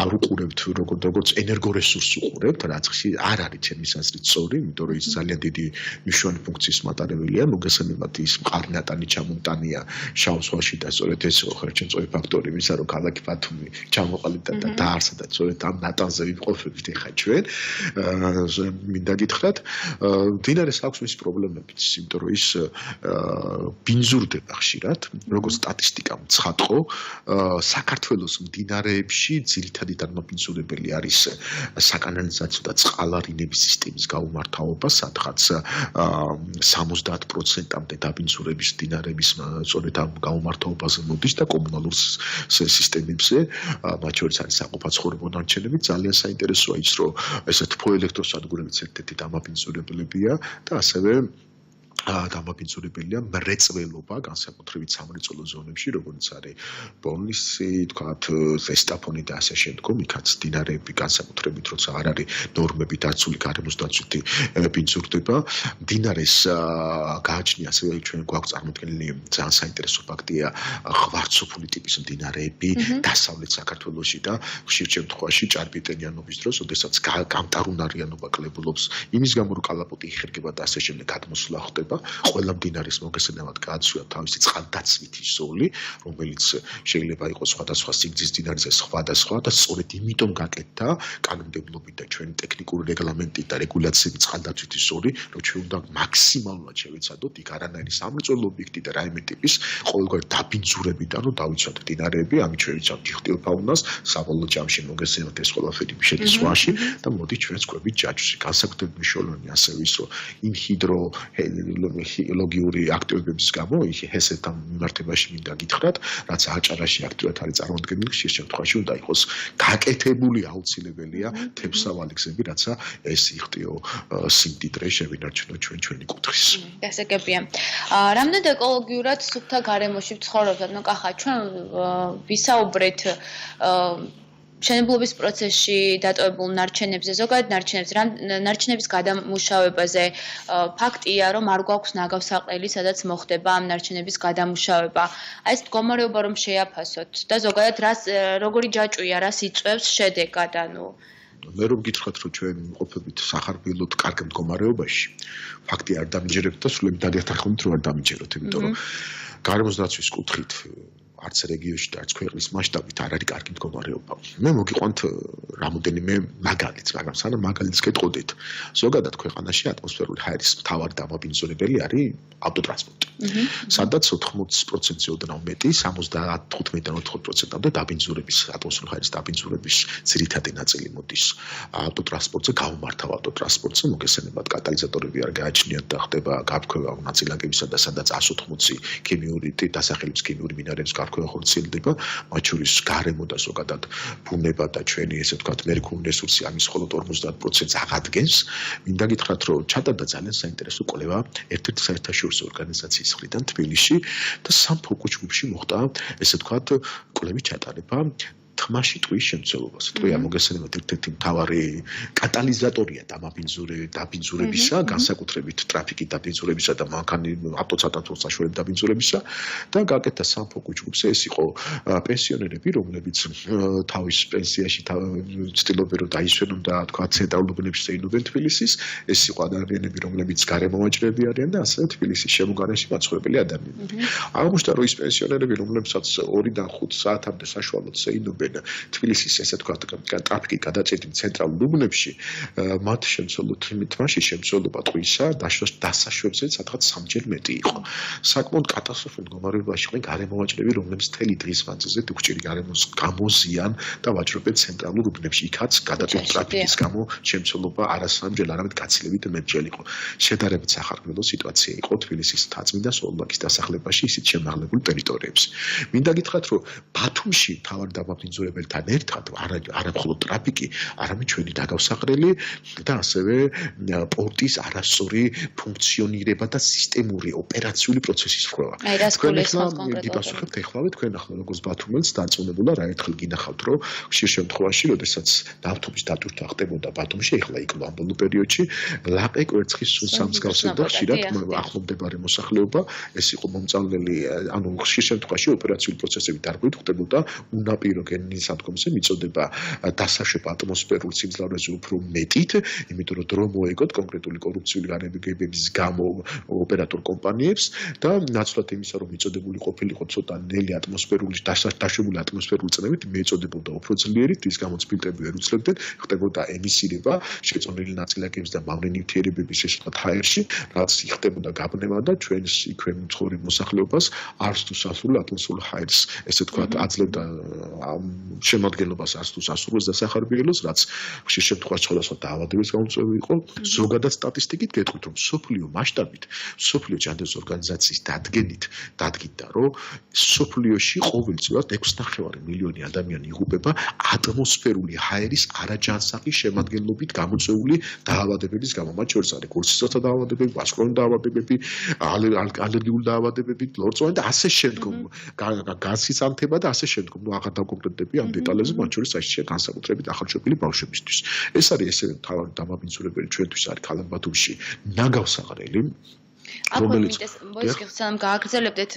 არ უყურებთ როგორც ენერგორესურსს უყურებთ, რაც არ არის ჩემი აზრით სწორი, იმიტომ რომ ის ძალიან დიდი მნიშვნელოვანი ფუნქციის მატარებელია, მოგესალმებით ის მყარნატანი ჩამომტანია შავ ზღვაში და სწორედ ეს ხელჩენწორი ფაქტორი იმისა, რომ ქალაქი ბათუმი ჩამოყალიბდა და დაარსა და სწორედ ამ ნატანზე ვიმყოფებით ახლა ჩვენ. მინდა გითხრათ, მდინარეს აქვს მისი პრობლემებიც, იმიტომ რომ ის ბინძურდება ხშირად, როგორც სტატისტიკა მცხადყო, საქართველოს მდინარეებში ძირითადი დაბინძურებელი არის საკანალიზაციო და წყალარინების სისტემის გაუმართავობა, სადღაც 70%-მდე დაბინძურების მდინარეების სწორედ ამ გაუმართავობაზე მოდის და კომუნალურ სისტემებზე, მათ შორის არის საყოფაცხოვრებო ნარჩენები. ძალიან საინტერესოა ის, რომ ესე თბოელექტროსადგურებიც ერთ-ერთი დამაბინძურებლებია და ასევე დამაბინძურებელია მრეწველობა განსაკუთრებით სამრეწველო ზონებში, როგორც არის ბონისი, თქვათ, ზესტაფონი და ასე შემდგომ, იქაც დინარეები განსაკუთრებით როცა არ არის ნორმები დაცული გარემოსდაცვითი ბინძურდება. დინარეს გააჩნია ასევე ჩვენ გვაქვს წარმოქმნილი ძალიან საინტერესო ფაქტია ღვარცოფული ტიპის დინარეები დასავლეთ საქართველოში და ხშირ შემთხვევაში ჭარბიტენიანობის დროს, ოდესაც გამტარუნარიანობა კლებულობს, იმის გამო რომ კალაპოტი იხერგება და ასე შემდეგ გადმოსვლა ხდება. ყველა მდინარის მოგესალმებით გააცვია თავისი წყალდაცვითი ზოლი, რომელიც შეიძლება იყოს სხვადასხვა სიგრძის მდინარეზე სხვადასხვა და სწორედ იმიტომ გაკეთდა კანონმდებლობით და ჩვენი ტექნიკური რეგლამენტით და რეგულაციებით წყალდაცვითი ზოლი, რომ ჩვენ უნდა მაქსიმალურად შევეცადოთ იქ არანაირი სამრეწველო ობიექტი და რაიმე ტიპის ყოველგვარი დაბინძურებიდან რომ დავიცვათ მდინარეები, ამით შევეცადოთ ჭიხტილფაუნას, საბოლოო ჯამში მოგესალმებით ეს ყველაფერი შედის ზღვაში და მოდი ჩვენ ვსკვებით ჯაჭვში. განსაკუთრებით მნიშვნელოვანი ასევე ის, რომ იმ ჰიდროლოგიური აქტივობების გამო ჰესეთთან მიმართებაში მინდა გითხრათ, რაც აჭარაში აქტიურად არის წარმოადგენილი, ხშირ შემთხვევაში უნდა იყოს გაკეთებული აუცილებელია თებსავალი გზები, რაცა ეს იხტიო სიმდიდრე შევინარჩუნოთ ჩვენი კუთხის. გასაგებია. რამდენად ეკოლოგიურად სუფთა გარემოში ვცხოვრობთ, კახა, ჩვენ ვისაუბრეთ მშენებლობის პროცესში დატოვებულ ნარჩენებზე, ზოგადად ნარჩენების გადამუშავებაზე. ფაქტია, რომ არ გვაქვს ნაგავსაყრელი, სადაც მოხდება ამ ნარჩენების გადამუშავება. აი ეს მდგომარეობა რომ შეაფასოთ და ზოგადად როგორი ჯაჭვია, რას იწვევს შედეგად, მე რომ გითხრათ, რომ ჩვენ ვიმყოფებით სახარბილოდ კარგ მდგომარეობაში, ფაქტი არ დამიჯერებთ და სულ დადიახმით რომ არ დამიჯეროთ, იმიტომ რომ გარემოსდაცვის კუთხით არც რეგიონში და არც ქვეყნის მასშტაბით არ არის კარგი მდგომარეობა. მე მოგიყვანთ რამოდენიმე მაგალითს, მაგრამ სანამ მაგალითს გეტყოდით, ზოგადად ქვეყანაში ატმოსფერული ჰაერის მთავარი დამაბინძურებელი არის ავტოტრანსპორტი. სადაც 80%-ზე ოდნავ მეტი, 75-დან 80%-მდე დაბინძურების, ატმოსფერული ჰაერის დაბინძურების ძირითადი ნაწილი მოდის ავტოტრანსპორტზე, გაუმართავ ავტოტრანსპორტზე, მოგესალმებით კატალიზატორები არ გააჩნიათ და ხდება გაფრქვევა ნაწილაკებისა და სადაც 180 ქიმიური დასახელების ქიმიური მინარევების ხორციელდება, მათ შორის გარემო და ზოგადად ბუნება და ჩვენი ესე ვთქვათ მერქული რესურსი ამის მხოლოდ 50%-ს აღადგენს. მინდა გითხრათ, რომ ჩატარდა ძალიან საინტერესო კვლევა ერთ-ერთი საერთაშორისო ორგანიზაციის მხრიდან თბილისში და სამ ფოკუს ჯგუფში მოხდა ესე ვთქვათ კვლევის ჩატარება თმაში ტყვის შემცველობას. ტყვია მოგესალმებით ერთ-ერთი მთავარი კატალიზატორია დაბინძურებისა, განსაკუთრებით ტრაფიკის დაბინძურებისა და მანქანის ავტოცანაცვლოდ საშუალებით დაბინძურებისა და გაკეთდა სამ ფოკუს ჯგუფზე. ეს იყო პენსიონერები, რომლებიც თავის პენსიაში ცდილობენ რომ დაისვენონ და თქვა ცენტრალურ უბნებში შეინდობენ თბილისის. ეს იყო ადამიანები, რომლებიც გარემომაჭრეები არიან და ასევე თბილისის შემოგარენში მაცხოვრებელი ადამიანები. აღმოჩნდა, რომ ის პენსიონერები, რომლებსაც 2-დან 5 საათამდე საშუალოდ შეინდობენ თბილისის ესე თქვა ტრაფიკის გადაჭედი ცენტრალურ უბნებში, მათ თმაში შემცველობა ტყვისა დასაშვებზე სადღაც 3-ჯერ მეტი იყო. საკმაოდ კატასტროფულ მდგომარეობაში იყვნენ გარემომაჭრეები, რომლებიც მთელი დღის მანძილზე უხჭირი გარემოს გამოზიან და ვაჭრობენ ცენტრალურ უბნებში. იქაც გადაჭედი ტრაფიკის გამო შემცველობა არა 3-ჯერ, არამედ გაცილებით მეტჯერ იყო. შედარებით სახარბილო სიტუაცია იყო თბილისის თაწმინდა სოლომაკის დასახლებაში ისეთ შემაღლებულ ტერიტორიებში. მინდა გითხრათ, რომ ბათუმში მთავარი დამაბინძურებელთან ერთად არა მხოლოდ ტრაფიკი, არამედ ჩვენი დაგავსაყრელი და ასევე პორტის არასწორი ფუნქციონირება და სისტემური ოპერაციული პროცესის ხრევა. თქვენ გიპასუხებთ ეხლავე, თქვენ ახლა როგორც ბათუმელს დარწმუნებულა რა ერთხელ გინახავთ, რომ ხშირ შემთხვევაში, როდესაც ნავთობის დატვირთვა ხდებოდა ბათუმში, ეხლა იკლო ამ ბოლო პერიოდში, ლაყე კვერცხის სამსგავსებდა ხშირად ახლომდებარე მოსახლეობა, ეს იყო მომწავლელი, ანუ ხშირ შემთხვევაში ოპერაციული პროცესები დარღვევით ხდებოდა უნაპირო გენნის სადგომზე მიწოდება დასაშვება ატმოსფერულ სიმძლავრეზე უფრო მეტით, იმიტომ რომ დრო მოეგოთ კონკრეტული კორუფციული განებების გამო ოპერატორ კომპანიებს და ნაცვლად იმისა, რომ მიწოდებული ყოფილიყო ცოტა ნელი ატმოსფერული დაშვებული ატმოსფერული წნევით, მეწოდებოდა უფრო ძლიერით, რის გამოც ფილტრები ვერ უცლებდნენ, ხდებოდა ემისირება შეწონილი ნაწილაკების და მავნე ნივთიერებების შესაძლოა ჰაერში, რაც ხდებოდა გაბნევა და ჩვენს იქვე მცხოვრებ მოსახლეობას არც თუ სასურველ ატმოსფერულ ჰაერს, ესე ვთქვათ, აძლევდა შემადგენლობას არც თუ სასურველს დასახარბიელოს, რაც ხშირ შემთხვევაში სხვადასხვა დაავადების გამოწვევი იყო, ზოგადად სტატისტიკით გეტყვით, რომ სოფლიო მასშტაბით, სოფლიო ჯანდაცვის ორგანიზაციის დადგენით დადგინდა, რომ სოფლიოში ყოველწლიურად 6.5 მილიონი ადამიანი იღუპება ატმოსფერული ჰაერის არაჯანსაღი შემადგენლობით გამოწვეული დაავადებების გამო. მათ შორის არის გულსისროთა დაავადებები, ვასკულარული დაავადებები, ალერგიული დაავადებები, ლორწოვანი და ასე შემდგომ, გაზის ანთება და ასე შემდგომ. ნუ აღარ დავკონკრეტდები ამ დეტალებზე, მათ შორის აი განსაკუთრებით ახალშობილი ბავშვებისთვის. ეს არის ესე თავი დამაბინძურებელი ჩვენთვის არის ქალაქ ბათუმში ნაგავსაღრელი რომელიც მოისკენ გააგრძელებდეთ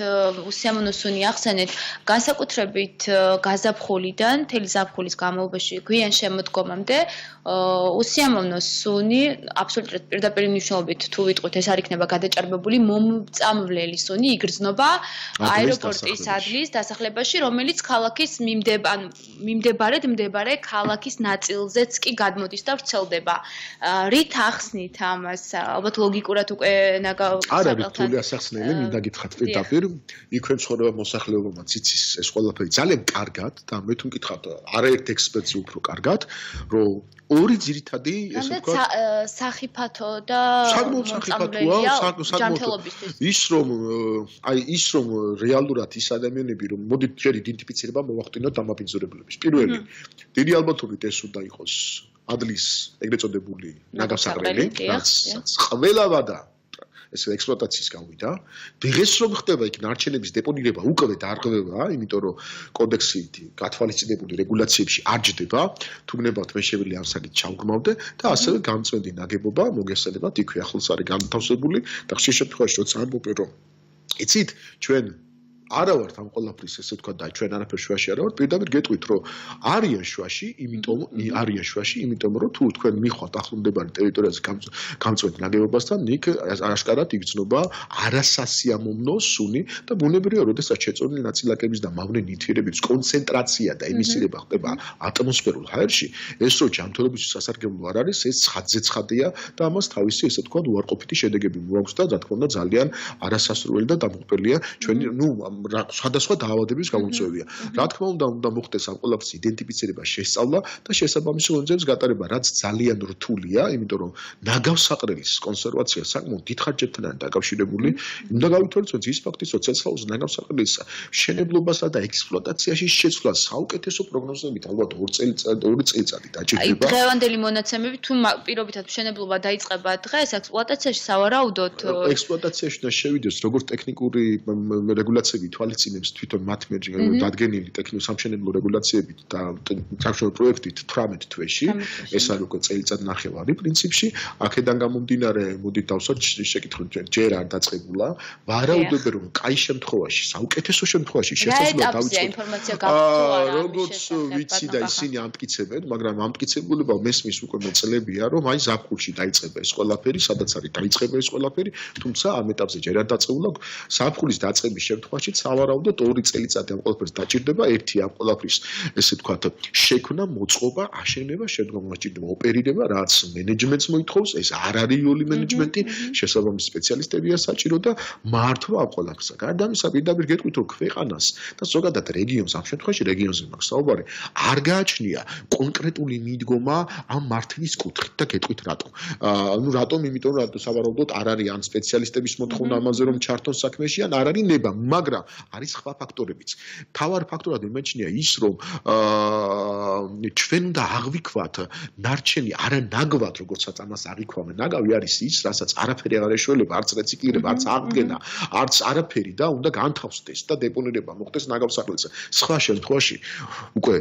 უსიამოვნო სუნი ახსენეთ განსაკუთრებით გაზაფხულიდან თელი ზაფხულის განმავლობაში გვიან შემოდგომამდე უსიამოვნო სუნი აბსოლუტურად პირდაპირ მნიშვნელობით თუ ვიტყვით ეს არ იქნება გადაჭარბებული მომწამვლელი სუნი იგრძნობა აეროპორტის ადგილის დასახლებაში რომელიც ქალაქის მიმდებარე ქალაქის ნაწილზეც კი გადმოდის და ვრცელდება რით ახსნით ამას ალბათ ლოგიკურად უკვე არ არის რთული ასახსნელი, მინდა გითხრათ პირდაპირ, იქვე ცხოვრება მოსახლეობაც იცის ეს ყველაფერი ძალიან კარგად და მე თუ მკითხავთ არაერთ ექსპერტს უფრო კარგად, რომ ორი ძირითადი ესე ვთქვათ სახიფათო და საკმაოდ ის რომ რეალურად ის ადამიანები რომ მოდით ჯერ იდენტიფიცირება მოვახდინოთ დამაბინძურებლების პირველი დიდი ალბათობით ეს უნდა იყოს ადლის ეგრეთ წოდებული ნაგავსაღრელი რაც ყველავადა ეს ექსპლუატაციის გავიდა. დღეს რომ ხდება იქ ნარჩენების დეპონირება უკვე დარღვევა, იმიტომ რომ კოდექსი გათვალისწინებული რეგულაციებში არ ჯდება, თუ გნებავთ მე შეგვიძლია ამ საკითხს ჩავგრმავდე და ასევე გამწვენდი ნაგებობა მოგესალმებათ იქვე ახლოს არის განთავსებული და ხშირ შემთხვევაში როცა ამბობენ რომ იცით ჩვენ არა ვართ ამ ყველაფრის ესე ვთქვათ და ჩვენ არაფერ შუაში არა ვართ, პირდაპირ გეტყვით რომ არიან შუაში, იმიტომ რომ თუ თქვენ მიხვალთ ახლომდებარე ტერიტორიაზე გამწვენთ ნაგებობასთან, იქ აშკარად იგრძნობა არასასიამოვნო სუნი და ბუნებრივია, როდესაც შეწონილი ნაწილაკების და მავნე ნივთიერების კონცენტრაცია და ემისირება ხდება ატმოსფერულ ჰაერში, ეს რო ჯანმრთელობისთვის სასარგებლო არ არის, ეს ცხადია და ამას თავისი ესე ვთქვათ უარყოფითი შედეგები მოაქვს და რა თქმა უნდა ძალიან არასასურველი და დამღუპელია ჩვენი სხვადასხვა დაავადების გამოწვევია. რა თქმა უნდა მოხდეს ამ ყველაფრის იდენტიფიცირება, შესწავლა და შესაბამისი ღონისძიების გატარება, რაც ძალიან რთულია, იმიტომ რომ ნაგავსაყრელის კონსერვაცია საკმაოდ დიდ ხარჯებთან არის დაკავშირებული. უნდა გავითვალოთ, რომ ის ფაქტიც, რომ ცეცხლაურის ნაგავსაყრელის მშენებლობასა და ექსპლუატაციაში შეცვლა საუკეთესო პროგნოზებით ალბათ 2 წელიწადი დაჭირდება. აი დღევანდელი მონაცემები თუ პირობითად მშენებლობა დაიწყება დღეს, ექსპლუატაციაში სავარაუდოდ ექსპლუატაციაში და შევიდეს როგორც ტექნიკური რეგულაციები თვალისწინებს თვითონ მათ მიერ დადგენილი ტექნიკურ-სამშენებლო რეგულაციებით და სამშენებლო პროექტით 18 თვეში, ეს არის უკვე წელიწად ნახევარი პრინციპში, აქედან გამომდინარე, მოდით დავსვათ შეკითხვით, ჯერ არ დაწყებულა, ვარაუდობენ რომ კაი შემთხვევაში, საუკეთესო შემთხვევაში შესაძლოა დავიწყოთ ინფორმაცია გაქვთ როგორც ვიცი და ისინი ამტკიცებენ, მაგრამ ამტკიცებულება მესმის უკვე მოწლებია, რომ აი ზაფხულში დაიწყება ეს ყველაფერი, სადაც არის დაიწყება ეს ყველაფერი, თუმცა ამ ეტაპზე ჯერ არ დაწყებულა, ზაფხულის დაწყების შემთხვევაში სავარაუდოდ 2 წელიწადი ამ ყველაფერს დაჭირდება, ერთი ამ ყველაფრის ესე ვთქვათ შექმნა, მოწყობა, აშენება, შემდგომ დაჭირდება ოპერირება, რაც მენეჯმენტს მოითხოვს, ეს არ არის იოლი მენეჯმენტი, შესაბამისი სპეციალისტებია საჭირო და მართვა ამ ყველაფერს. გარდა ამისა, პირდაპირ გეტყვით, რომ ქვეყანას და ზოგადად რეგიონს, ამ შემთხვევაში რეგიონზე მაქვს საუბარი, არ გააჩნია კონკრეტული მიდგომა ამ მართვის კუთხით და გეტყვით რატომ. ნუ რატომ, იმიტომ რომ სავარაუდოდ არ არის ან სპეციალისტების მოთხოვნა ამაზე რომ ჩართონ საქმეში, ან არ არის ნება, მაგრამ არის სხვა ფაქტორებიც. თავარ ფაქტორად იმეჩნია ის, რომ ჩვენ უნდა აღვიქვათ ნარჩენი არანაგვად, როგორცაც ამას აღვიქვამენ. ნაგავი არის ის, რასაც არაფერი აღარ ეშველება, არც რეციკლირება, არც აღდგენა, არც არაფერი და უნდა განთავსდეს და დეპონირება მოხდეს ნაგავსაყრელზე. სხვა შემთხვევაში უკვე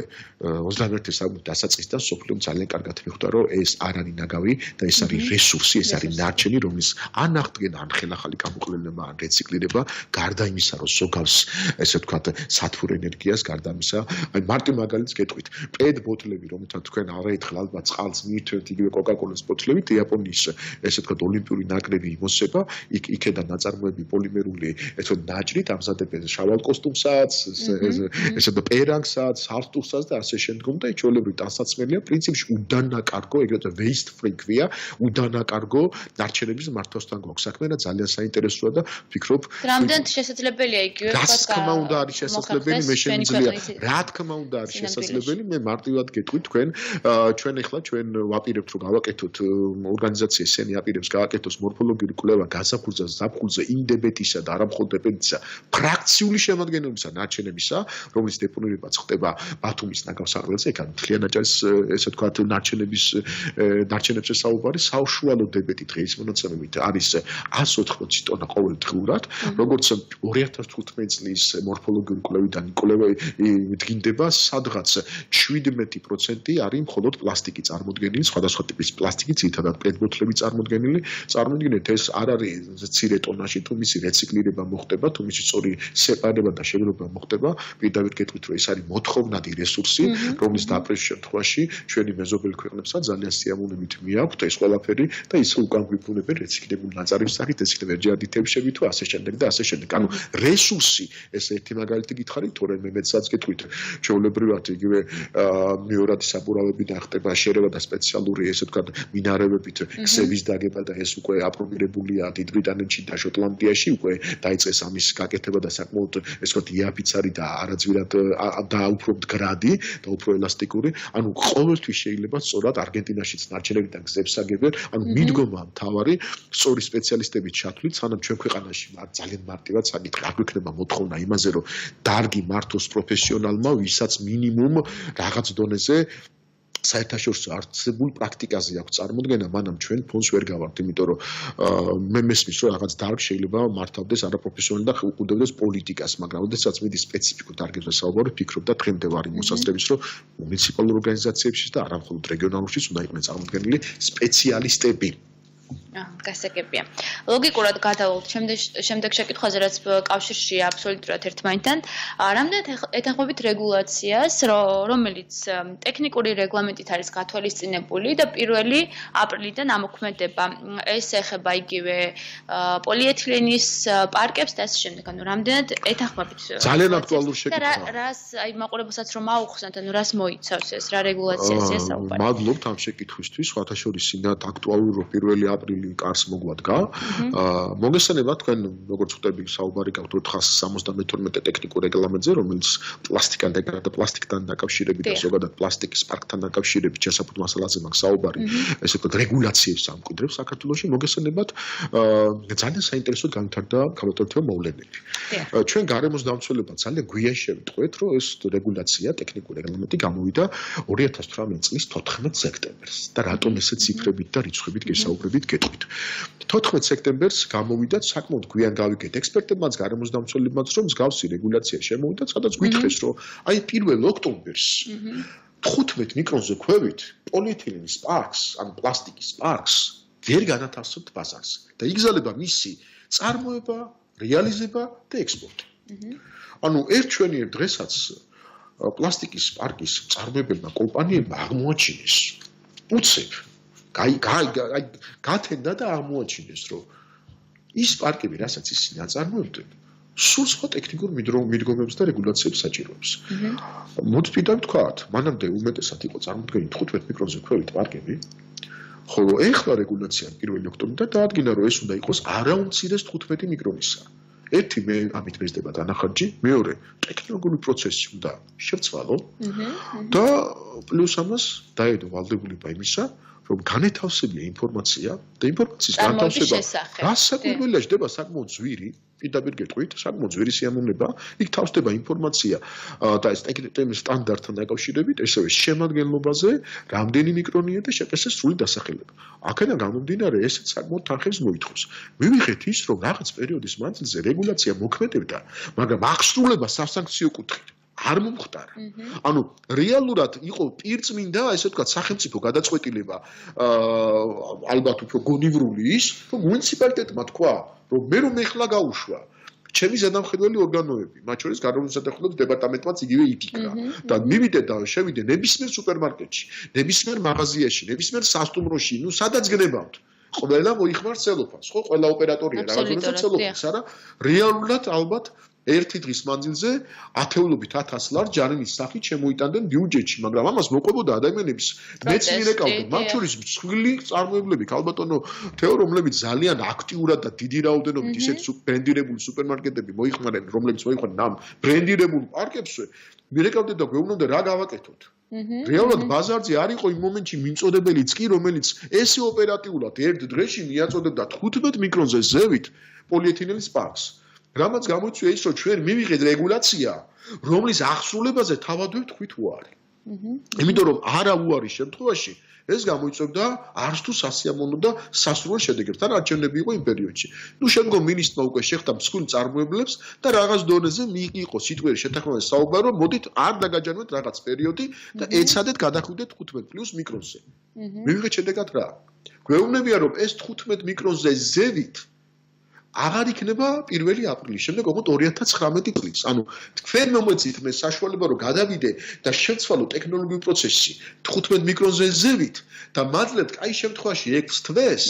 21 საუკუნის დასაწყისიდან სოფლიომ ძალიან კარგად მიხვდა, რომ ეს არ არის ნაგავი და ეს არის რესურსი, ეს არის ნარჩენი, რომლის ან აღდგენა, ან ხელახალი გამოყენება, ან რეციკლირება, გარდა იმისა, რომ ზოგავს ესე ვთქვათ სათბურ ენერგიას, გარდა ამისა, აი მარტო მაგალითს გეტყვით, პედ ბოთლები, რომელთაც თქვენ არაერთხელ ალბათ წყალს მიირთმევთ, იგივე კოკაკოლის ბოთლებით, იაპონიის ესე ვთქვათ ოლიმპიური ნაკრები იმოსება, იქედან ნაწარმოები პოლიმერული, ესე ვთქვათ ნაჭრით ამზადებენ შავალ კოსტუმსაც, ესე და პერანგსაც, ჰალტურსაც და ასე შემდგომ და ჩვეულებრივი ტანსაცმელია, პრინციპში უდანაკარგო, ეგრეთვე waste free ქვია, უდანაკარგო ნარჩენების მართვასთან გვაქვს საქმე და ძალიან საინტერესოა და ვფიქრობ რამდენად შესაძლებელია იგი რას თქმა უნდა არის შესაძლებელი, მე შემიძლია. რა თქმა უნდა არის შესაძლებელი, მე მარტივად გეტყვი თქვენ, ჩვენ ახლა ჩვენ ვაპირებთ რომ გავაკეთოთ ორგანიზაცია ესენი აპირებს გავაკეთოს მორფოლოგიური კვლევა გაზაფხულზე, ზაფხულზე ინდებეტისა და არამხოლოდ ფრაქციული შემადგენლობისა ნარჩენებისა, რომლის დეპონირებაც ხდება ბათუმის ნაგავსაღელზე, ეგ მთლიანაჭარის ესე ვთქვათ ნარჩენებზე საუბარი, საშუალო დებეტი დღის მონაცემებით არის 180 ტონა ყოველდღურად, როგორც 2015 წლის მორფოლოგიური კვლევიდან კვლევა დგინდება, სადღაც 17% არის მხოლოდ პლასტიკი წარმოდგენილი, სხვადასხვა ტიპის პლასტიკი, ძირითადად პეტბოთლები წარმოდგენილი, წარმოიდგინეთ ეს არ არის მცირე ტონაჟი, თუ მისი რეციკლირება მოხდება, თუ მისი სწორი სეპარება და შეგროვება მოხდება, პირდაპირ გეტყვით რომ ეს არის მოთხოვნადი რესურსი, რომლის დაპრეშ შემთხვევაში ჩვენი მეზობელი ქვეყნებსაც ძალიან სიამოვნებით მიაქვთ ეს ყველაფერი და ის უკან გვიბრუნებენ რეციკლირებული ნაწარმის სახით, ეს იქნება ჯადითებში თუ ასე შემდეგ და ასე შემდეგ. ანუ რესურსი ეს ერთი მაგალითი გითხარით, თორემ მე მეცაც გეტყვით, ჩვეულებრივად იგივე მეორადი საბურავებიდან ხდება შერევა და სპეციალური ესე ვთქვათ მინარევებით ქსების დაგება და ეს უკვე აპრობირებულია დიდ ბრიტანეთში და შოტლანდიაში უკვე დაიწყეს ამის გაკეთება და საკმაოდ ეს ვთქვათ იაფიცარი და არაძვირად და უფრო მდგრადი და უფრო ელასტიკური, ანუ ყოველთვის შეიძლება სწორად არგენტინაშიც ნარჩენებიდან გზებს აგებენ, ანუ მიდგომა მთავარი სწორი სპეციალისტების ჩათვლით, სანამ ჩვენ ქვეყანაში ძალიან მარტივად საკითხი არ გვექნება მოთხოვნა იმაზე, რომ დარგი მართოს პროფესიონალმა, ვისაც მინიმუმ რაღაც დონეზე საერთაშორისო არსებულ პრაქტიკაზე აქვს წარმოდგენა, მანამ ჩვენ ფონს ვერ გავართ, იმიტომ რომ მე მესმის რომ რაღაც დარგ შეიძლება მართავდეს არაპროფესიონალი და უყურებდეს პოლიტიკას, მაგრამ ოდესაც მიდის სპეციფიკურ დარგებზე საუბარი, ვფიქრობ და დღემდე ვარ იმ მოსაზრების, რომ მუნიციპალურ ორგანიზაციებში და არა მხოლოდ რეგიონალურშიც უნდა იყვნენ წარმოდგენილი სპეციალისტები. გასაგებია. ლოგიკურად გადავალთ შემდეგ შეკითხვაზე, რაც კავშირშია აბსოლუტურად ერთმანეთთან. რამდენად ეთანხმებით რეგულაციას, რომელიც ტექნიკური რეგლამენტით არის გათვალისწინებული და 1 აპრილიდან ამოქმედება. ეს ეხება იგივე პოლიეთილენის პარკებს და ასე შემდეგ. ანუ რამდენად ეთანხმებით. ძალიან აქტუალური შეკითხვა. და რას აი მაყურებელსაც რომ აუხსნათ, ანუ რას მოიცავს ეს, რა რეგულაციაა საუბარი. მადლობთ ამ შეკითხვისთვის, სხვათა შორის ინათ აქტუალური რომ 1 აპრილი კარს მოგვადგა. მოგესალმებით თქვენ როგორც ხვდები საუბარი გაქვთ 472 ტექნიკურ რეგლამენტზე, რომელიც პლასტიკთან დაკავშირებით და ზოგადად პლასტიკის პარკთან დაკავშირებით შესაბამის მასალაზე მაქვს საუბარი, ესე ვთქვათ რეგულაციებს ამკვიდრებს საქართველოში. მოგესალმებით ძალიან საინტერესოდ განვითარდა ქალბატონთა მოვლენები. ჩვენ გარემოსდაცვითი ძალიან გვიან შევიტყვეთ, რომ ეს რეგულაცია, ტექნიკური რეგლამენტი გამოვიდა 2018 წლის 14 სექტემბერს და რატომ ესე ციფრებით და რიცხვებით გესაუბრებით გეტყვით. 14 სექტემბერს გამოვიდა საკმაოდ გვიან გავიგეთ ექსპერტებმაც, გარემოსდაცვითებმაც, რომ მსგავსი რეგულაცია შემოვიდა, სადაც გვითხრეს, რომ აი 1 ოქტომბერს 15 მიკრონზე ქვევით პოლიეთილენის პარკს, ან პლასტიკის პარკს ვერ განათავსებთ ბაზარზე და იგზალება მისი წარმოება, რეალიზება და ექსპორტი. ანუ ერთ ჩვენიერ დღესაც პლასტიკის პარკის მწარმოებელმა კომპანიებმა აღმოაჩინეს უცებ გათენდა და აღმოაჩინეს, რომ ის პარკები, რასაც ისინი აწარმოებდნენ, სულ სხვა ტექნიკურ მიდგომებს და რეგულაციებს საჭიროებს. მოდით ვთქვათ, მანამდე უმეტესად იყო წარმოდგენილი 15 მიკრონზე ქვევით პარკები, ხოლო ეხლა რეგულაცია 1 ოქტომბრიდან დაადგინა, რომ ეს უნდა იყოს არაუმცირეს 15 მიკრონისა. ერთი მე ამით მეზდება დანახარჯი, მეორე ტექნოლოგიური პროცესი უნდა შევცვალო და პლუს ამას დაედო ვალდებულება იმისა, რომ განეთავსებია ინფორმაცია და ინფორმაციის განთავსება გასაკვირველია ხდება საკმაოდ ძვირი, პირდაპირ გეტყვით, საკმაოდ ძვირი სიამოვნება, იქ თავსდება ინფორმაცია და ეს ტექნიკის სტანდარტთან დაკავშირებით, ესევე შემადგენლობაზე, რამდენი მიკრონია და შეყესეს სრული დასახელება. აქედან გამომდინარე, ესეც საკმაოდ თანხებს მოითხოვს. მივიღეთ ის, რომ რაღაც პერიოდის მანძილზე რეგულაცია მოქმედებდა, მაგრამ აღსრულება სასანქციო კუთხით არ მომხდარა. ანუ რეალურად იყო პირწმინდა, ესე ვთქვათ, სახელმწიფო გადაწყვეტილება, ალბათ უფრო გონივრული ის, რომ მუნიციპალიტეტმა თქვა, რომ მე რომ ეხლა გაუშვა ჩემი ზედამხედველი ორგანოები, მათ შორის გარემოსდაცვითი დეპარტამენტმაც იგივე ითიქრა და მივიდე და შევიდე ნებისმიერ სუპერმარკეტში, ნებისმიერ მაღაზიაში, ნებისმიერ სასტუმროში, ნუ სადაც გნებავთ. ყველა მოიხმარს ცელოფანს, ხო, ყველა ოპერატორია რაღაცა ცელოფანს, არა? რეალურად ალბათ ერთი დღის მანძილზე ათეულობით 1000 ლარს ჯარიმის სახით შემოიტანდნენ ბიუჯეტში, მაგრამ ამას მოყვებოდა ადამიანების მეცნიერე კავშირი, მათ შორის მსხვილი წარმოებლები, ქალბატონო თეო, რომლებიც ძალიან აქტიურად და დიდი რაოდენობით ისეთ ბრენდირებული სუპერმარკეტები მოიხმარენ, რომლებიც მოიხმარენ ამ ბრენდირებულ პარკებსვე, მირეკავდნენ და გვეუბნებოდნენ რა გავაკეთოთ. რეალურად ბაზარზე არ იყო იმ მომენტში მიმწოდებელიც კი, რომელიც ესე ოპერატიულად ერთ დღეში მიაწოდებდა 15 მიკრონზე ზევით პოლიეთილენის პარკს. რამაც გამოიწვია ის, რომ ჩვენ მივიღეთ რეგულაცია, რომლის აღსრულებაზე თავადვე თქვით უარი. იმიტომ რომ არა უარის შემთხვევაში ეს გამოიწვევდა არც თუ სასიამოვნო და სასურველ შედეგებს. თან არჩევნები იყო იმ პერიოდში. ნუ შემდგომ მინისტრმა უკვე შეხვდა მსხვილ წარმოებლებს და რაღაც დონეზე მიიღო სიტყვიერი შეთანხმება საუბარი, რომ მოდით არ დაგაჯანოთ რაღაც პერიოდი და ეცადეთ გადახვიდეთ 15+ მიკრონზე. მივიღეთ შედეგად რა? გვეუბნებია რომ ეს 15 მიკრონზე ზევით აღარ იქნება 1 აპრილის შემდეგ, ოღონდ 2019 წლის. ანუ თქვენ მომეცით მე საშუალება რომ გადავიდე და შევცვალო ტექნოლოგიურ პროცესში 15 მიკრონზე ზევით და მაძლევთ კაი შემთხვევაში 6 თვეს,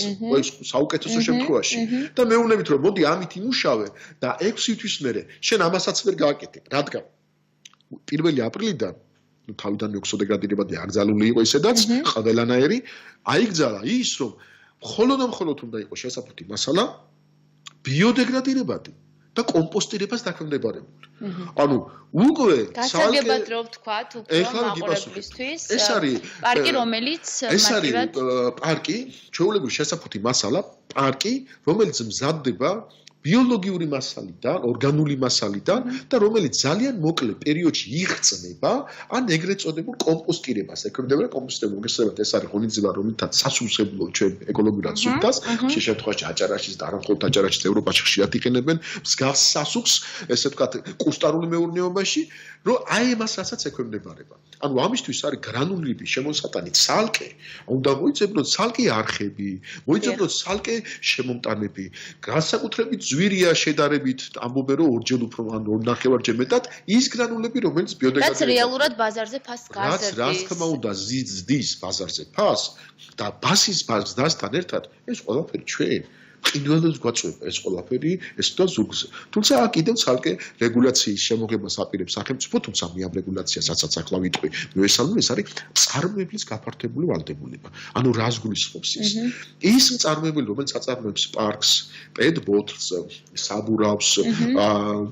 საუკეთესო შემთხვევაში და მეუბნებით რომ მოდი ამით იმუშავე და 6 თვის მერე შენ ამასაც ვერ გააკეთებ, რადგან 1 აპრილიდან თავიდან ოქსოდეგრადირებადი აკრძალული იყო ისედაც ყველანაირი აიგზალა ის რომ მხოლოდ უნდა იყოს შესაფუთი მასალა ბიოდეგრადირებადი და კომპოსტირებას დაქვემდებარებული. ანუ უკვე გასაგებად რომ ვთქვათ, უფრო მაყურებლისთვის ეს არის პარკი, რომელიც ეს არის პარკი, ჩვეულებრივ შესაფუთი მასალა, პარკი, რომელიც მზადდება ბიოლოგიური მასალიდან, ორგანული მასალიდან და რომელიც ძალიან მოკლე პერიოდში იღწნება ან ეგრეთ წოდებულ კომპოსტირებას. ეკრიბდება კომპოსტირება, მოგესწრებათ, ეს არის ღონისძიება, რომელთაც სასურსებლო ჩვენ ეკოლოგიურად სუნთქას, ხშირ შემთხვევაში აჭარაშიც და არა მხოლოდ აჭარაშიც ევროპაში ხშირად იყენებენ მსგავს სასუქს, ესე ვთქვათ, კუსტარული მეურნეობაში, რომ აი ამას რასაც ექვემდებარება. ანუ ამისთვის არის გრანულირების შემოსატანი ცალკე, უნდა მოიძებნოთ ცალკე არხები, მოიძებნოთ ცალკე შემომტანები, განსაკუთრებით ზვირია შედარებით ამბობენ რომ ორჯერ უფრო ან 2.5-ჯერ მეტად ის გრანულები რომელიც ბიოდეგრადირებადია. რაც რეალურად ბაზარზე ფასს გაზრდის. რაც თქმა უნდა ზის ბაზარზე ფასს და ბასის ბაზრთან ერთად ეს ყველაფერი ჩვენ ყიდველებს გვაწვება ეს ყველაფერი ეს და ზურგზე. თუმცა აქ კიდევ ცალკე რეგულაციის შემოღებას აპირებს სახელმწიფო, თუმცა მე ამ რეგულაციასაც ახლა ვიტყვი, მივესალმე, ეს არის წარმოებლის გაფართებული ვალდებულება. ანუ რას გულისხმობს ის? ის წარმოებელი, რომელიც აწარმოებს პარკს, პედ ბოთლს, საბურავს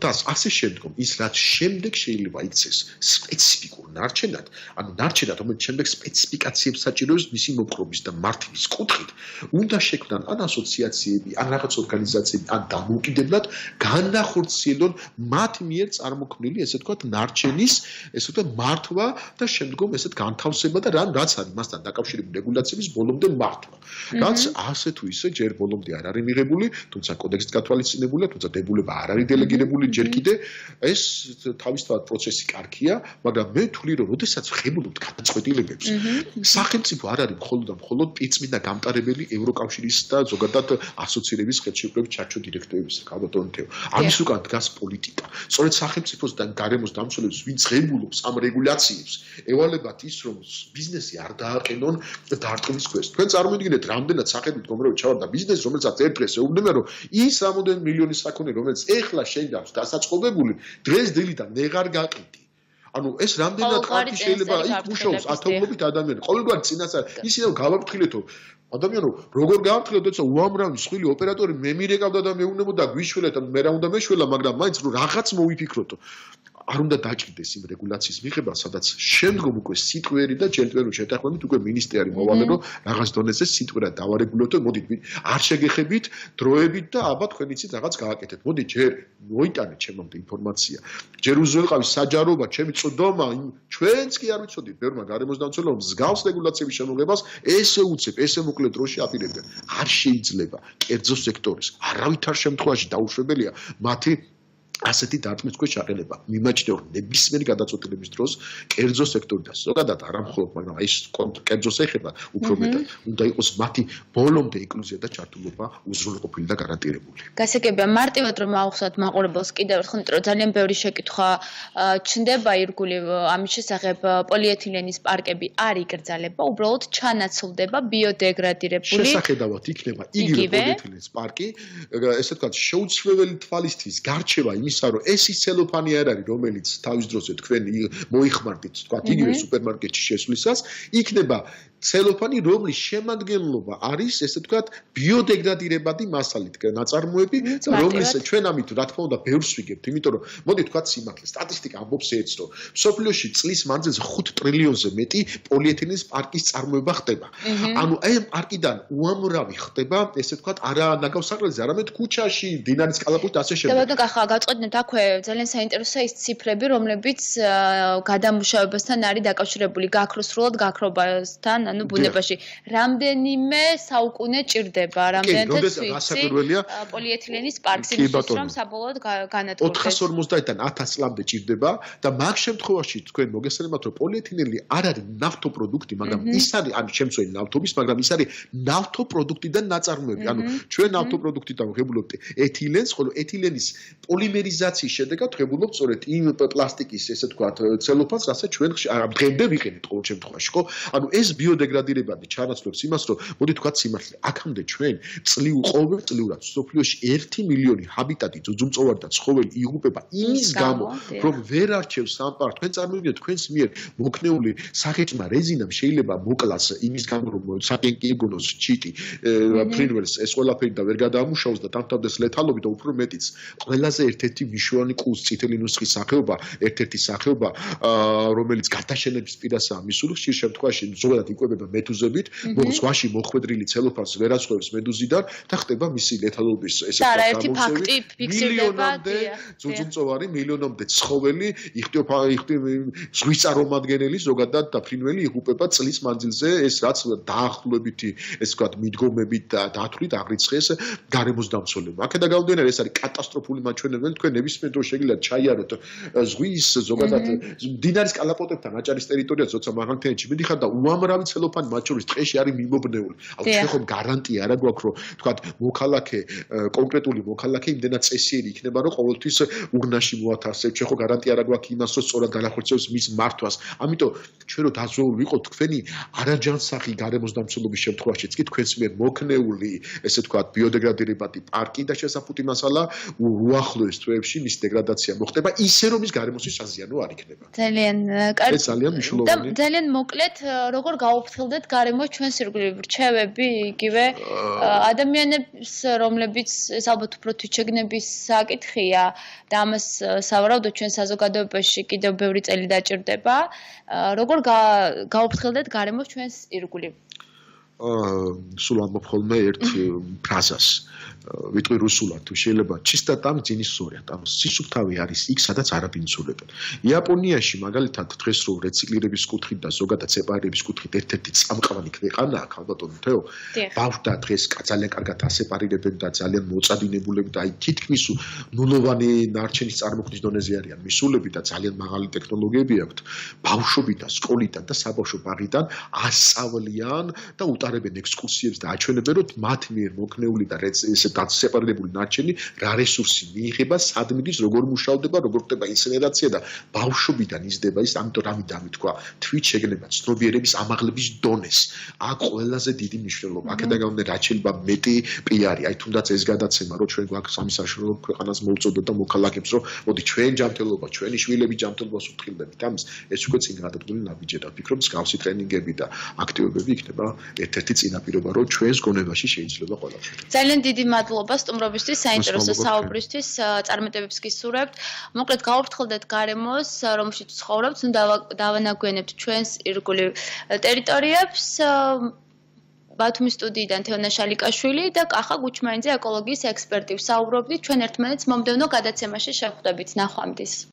და ასე შემდგომ, ის რაც შემდეგ შეიძლება იქცეს სპეციფიკურ ნარჩენად, ანუ ნარჩენად, რომელიც შემდეგ სპეციფიკაციებს საჭიროებს მისი მოპყრობის და მართვის კუთხით, უნდა შექმნან ან ასოციაციები ან რაღაც ორგანიზაციები ან დამოუკიდებლად განახორციელონ მათ მიერ წარმოქმნილი ესე ვთქვათ ნარჩენის ესე ვთქვათ მართვა და შემდგომ ესეთ განთავსება და რაც არის მასთან დაკავშირებული რეგულაციების ბოლომდე მართვა. რაც ასე თუ ისე ჯერ ბოლომდე არ არის მიღებული, თუმცა კოდექსით გათვალისწინებულია, თუმცა დებულება არ არის დელეგირებული ჯერ კიდე ეს თავისთავად პროცესი კარგია, მაგრამ მე ვთვლი რომ ოდესაც ვხებულობთ გადაწყვეტილებებს, სახელმწიფო არ არის მხოლოდ პიწმინდა გამტარებელი ევროკავშირის და ზოგადად ასოცირების ხელშეკრულების ჩარჩო დირექტივების კალბატონთეო. ამის უკან დგას პოლიტიკა. სწორედ სახელმწიფოს და გარემოს დამცველებს ვინც ღებულობს ამ რეგულაციებს, ევალებათ ის რომ ბიზნესი არ დააყენონ დარტყმის ქვეშ. თქვენ წარმოიდგინეთ, რამდენად სახელმწიფო მდგომარეობა ჩავარდა ბიზნესი, რომელსაც ერთ დღეს ეუბნება რომ ის რამოდენ მილიონი საქონელი, რომელიც ეხლა შენ გაქვს დასაწყობებული, დღეს დილიდან ვეღარ გაყიდი. ანუ ეს რამდენად კარგი შეიძლება იქ მუშაობს ათეულობით ადამიანი. ყოველგვარი წინასწარ ისინი გავაფრთხილეთო ადამიანო, როგორ გააფრთხილოთ, როცა უამრავი მსხვილი ოპერატორი მე მირეკავდა და მეუბნებოდა გვიშველეთ, მე რა უნდა მეშველა, მაგრამ მაინც რომ რაღაც მოვიფიქროთო. არ უნდა დაჭირდეს იმ რეგულაციის მიღება, სადაც შემდგომ უკვე სიტყვიერი და ჯენტლმენური შეთანხმებით უკვე მინისტერი მოვალე, რომ რაღაც დონეზე სიტყვიერად დავარეგულოთ, მოდით არ შეგეხებით დროებით და აბა თქვენ იცით რაღაც გააკეთეთ. მოდი ჯერ მოიტანეთ ჩემამდე ინფორმაცია. ჯერ უზველყავი საჯაროობა, ჩემი წვდომა, ჩვენც კი არ ვიცოდით, ბევრმა გარემოსდაცვითი მსგავს რეგულაციების შემოღებას ესე უცებ, ესე მოკლე დროში აპირებდნენ. არ შეიძლება კერძო სექტორის არავითარ შემთხვევაში დაუშვებელია მათი ასეთი დარტყმის ქვეშ აყენება. მიმაჩნევ ნებისმიერი გადაწყვეტილების დროს კერძო სექტორი და ზოგადად არა მხოლოდ, მაგრამ აი ეს კერძოს ეხება უფრო მეტად. უნდა იყოს მათი ბოლომდე ინკლუზია და ჩართულობა უზრუნველყოფილი და გარანტირებული. გასაგებია მარტივად რომ ავხსნათ მაყურებელს კიდევ ერთხელ, იმიტომ რომ ძალიან ბევრი შეკითხვა ჩნდება ირგვლივ ამის შესახებ, პოლიეთილენის პარკები არ იკრძალება, უბრალოდ ჩანაცვლდება ბიოდეგრადირებული. შესახედავად იქნება იგივე პოლიეთილენის პარკი, ესე ვთქვათ, შეუცვლელი თვალისთვის გარჩევა იმის ისა, რომ ეს ის ცელოფანი არ არის, რომელიც თავის დროზე თქვენ მოიხმარდით, თქვა, იგივე სუპერმარკეტში შესვლისას, იქნება ცელოფანი, რომლის შემადგენლობა არის, ესე ვთქვათ, ბიოდეგრადირებადი მასალით ნაწარმოები, რომლის ჩვენ ამით რა თქმა უნდა ბევრს ვიგებთ, იმიტომ რომ მოდი ვთქვათ სიმართლე, სტატისტიკა ამბობს ეს, რომ მსოფლიოში წლის მანძილზე 5 ტრილიონზე მეტი პოლიეთილენის პარკის წარმოება ხდება. ანუ აი ამ პარკიდან უამრავი ხდება, ესე ვთქვათ, არა ნაგავსაღლებზე, არამედ ქუჩაში, დინარის კალაპოტში და ასე შემდეგ. და ბატონო, კახა, გავწყეთნებთ აქვე ძალიან საინტერესოა ის ციფრები, რომლებიც გადამუშავებასთან არის დაკავშირებული, გაქროსრულად გაქრობასთან, ანუ ბუნებაში. რამდენიმე საუკუნე ჭირდება, რამდენადაც ვიცი პოლიეთილენის პარკს იმისთვის, რომ საბოლოოდ განადგურდეს. 450-დან 1000 წლამდე ჭირდება და მაგ შემთხვევაში თქვენ მოგესალმებათ, რომ პოლიეთილენი არ არის ნავთობპროდუქტი, მაგრამ ის არის, ანუ შემცველი ნავთობის, მაგრამ ის არის ნავთობპროდუქტიდან ნაწარმოები. ანუ ჩვენ ნავთობპროდუქტიდან ვღებულობთ ეთილენს, ხოლო ეთილენის პოლიმერიზაციის შედეგად ვღებულობთ სწორედ იმ პლასტიკის, ესე ვთქვათ, ცელოფანს, რასაც ჩვენ დღემდე ვიყენებთ ყოველ შემთხვევაში, ხო? ანუ ეს ბიოდეგრადირებადი ჩანაცვლებს იმას, რომ მოდი ვთქვათ სიმართლე, აქამდე ჩვენ ყოველწლიურად მსოფლიოში 1 მილიონი ჰაბიტატი ძუძუმწოვარი და ცხოველი იღუპება იმის გამო, რომ ვერ არჩევს სამყარო. თქვენ წარმოვიდგინეთ, თქვენს მიერ მოქნეული სახეჭმა რეზინამ შეიძლება მოკლას იმის გამო, რომ საკენკი ეგონოს ჩიტი, ფრინველს ეს ყველაფერი და ვერ გადაამუშავოს და დამთავრდეს ლეთალობით და უფრო მეტიც. ყველაზე ერთ-ერთი მნიშვნელოვანი კულს წითელი ნუსხის სახეობა, ერთ-ერთი სახეობა, რომელიც გადაშენების პირასაა მისული, ხშირ შემთხვევაში ზოგადად იკვებება მედუზებით, ზღვაში მოხვედრილი ცელოფანს ვერაცხოვებს მედუზიდან და ხდება მისი ლეთალობის ესე და არაერთი ფაქტი ფიქსირდება, ძუძუმწოვარი, მილიონამდე ცხოველი, ზღვის წარმომადგენელი ზოგადად და ფრინველი იღუპება წლის მანძილზე, ეს რაც დაახლოებითი, ესე ვთქვათ, მიდგომებით და დათვლით აღრიცხეს გარემოსდაცვითი. აქედან გამომდინარე, ეს არის კატასტროფული მაჩვენებელი, თქვენ ნებისმიერ დროს შეგიძლიათ ჩაიაროთ ზღვის ზოგადად დინარის კალაპოტებთან აჭარის ტერიტორიაზე, როცა მაღალმთიანეთში მიდიხარ და უამრავი ცელოფანი მათ შორის ტყეში არის მიმობნეული. ანუ ჩვენ ხომ გარანტია არ გვაქვს, რომ ვთქვათ, მოქალაქე, კონკრეტული მოქალაქე იმდენად წესიერი იქნება, რომ ყოველთვის ურნაში მოათავსებს. ჩვენ ხო გარანტია არ გვაქვს იმას, რომ სწორად განახორციელოს მის მართვას. ამიტომ ჩვენ რო დაზოული ვიყოთ თქვენი არაჯანსაღი გარემოსდაცვით შემთხვევაშიც კი თქვენს მიერ მოქნეული, ესე ვთქვათ, ბიოდეგრადირებადი პარკი და შესაფუთი მასალა უახლოეს თვეებში მის დეგრადაცია მოხდება, ისე რომ ის გარემოსთვის საზიანო არ იქნება. ძალიან კარგი. ეს ძალიან მნიშვნელოვანი. და ძალიან მოკლედ, როგორ გავუფრთხილდეთ გარემოს ჩვენს ირგვლივ რჩევები, იგივე ადამიანებს, რომლებიც ეს ალბათ უფრო თვითშეგნების საკითხია და ამას სავარაუდოდ ჩვენ საზოგადოებაში კიდევ ბევრი წელი დაჭირდება. როგორ გავუფრთხილდეთ გარემოს ჩვენს ირგვლივ? სულ ამბობ ხოლმე ერთ ფრაზას. ვიტყვი რუსულად, თუ შეიძლება чисто там где не ссорят. Там სისუფთავე არის იქ, სადაც არაფინ იცოლებენ. იაპონიაში მაგალითად დღეს რო რეციკლირების კუთხით და ზოგადად სეპარირების კუთხით ერთ-ერთი წამყვანი ქვეყანაა, ქალბატონო თეო. ბავშვთა დღეს ძალიან კარგად ასეპარირებენ და ძალიან მოწადინებულები და აი თითქმის ნულოვანი ნარჩენის წარმოქმნის დონეზე არიან მისულები და ძალიან მაღალი ტექნოლოგიები აქვთ. ბავშვობიდან, სკოლიდან და საბავშვო ბაღიდან ასწავლიან და უტარებენ ექსკურსიებს და აჩვენებენ, რომ მათ მიერ მოქნეული და ესე დასეპარირებული ნარჩენი რა რესურსი მიიღება, სად მიდის, როგორ მუშავდება, როგორ ხდება ინსენერაცია და ბავშვობიდან იზრდება ის, ამიტომ რამიდან თქვა, თვით შეგნება ცნობიერების ამაღლების დონეს. აქ ყველაზე დიდი მნიშვნელობა. აქედან გამომდინარე, რაც შეიძლება მეტი პიარი, აი თუნდაც ეს გადაცემა, რომ ჩვენ გვაქვს სამი საშუალო ქვეყანას მოუწოდოთ და მოქალაქებს, რომ მოდი ჩვენ ჯანმრთელობა, ჩვენი შვილების ჯანმრთელობას ვფრთხილდებით. ამის ეს უკვე წინ გადადგმული ნაბიჯია. ვფიქრობ, მსგავსი ტრენინგები და აქტივობები იქნება ერთ-ერთი წინაპირობა, რომ ჩვენს გონებაში შეიძლება ყველაფერი. ძალიან დიდი მადლობა სტუმრობისთვის, საინტერესო საუბრისთვის, წარმატებებს გისურვებთ. მოკლედ გავუფრთხილდეთ გარემოს, რომელშიც ცხოვრობთ, უნდა დავანაგვიანებთ ჩვენს ირგვლივ ტერიტორიებს. ბათუმის სტუდიიდან თეონა შალიკაშვილი და კახა გუჩმანიძე ეკოლოგიის ექსპერტი ვსაუბრობდით. ჩვენ ერთმანეთს მომდევნო გადაცემაში შევხვდებით. ნახვამდის.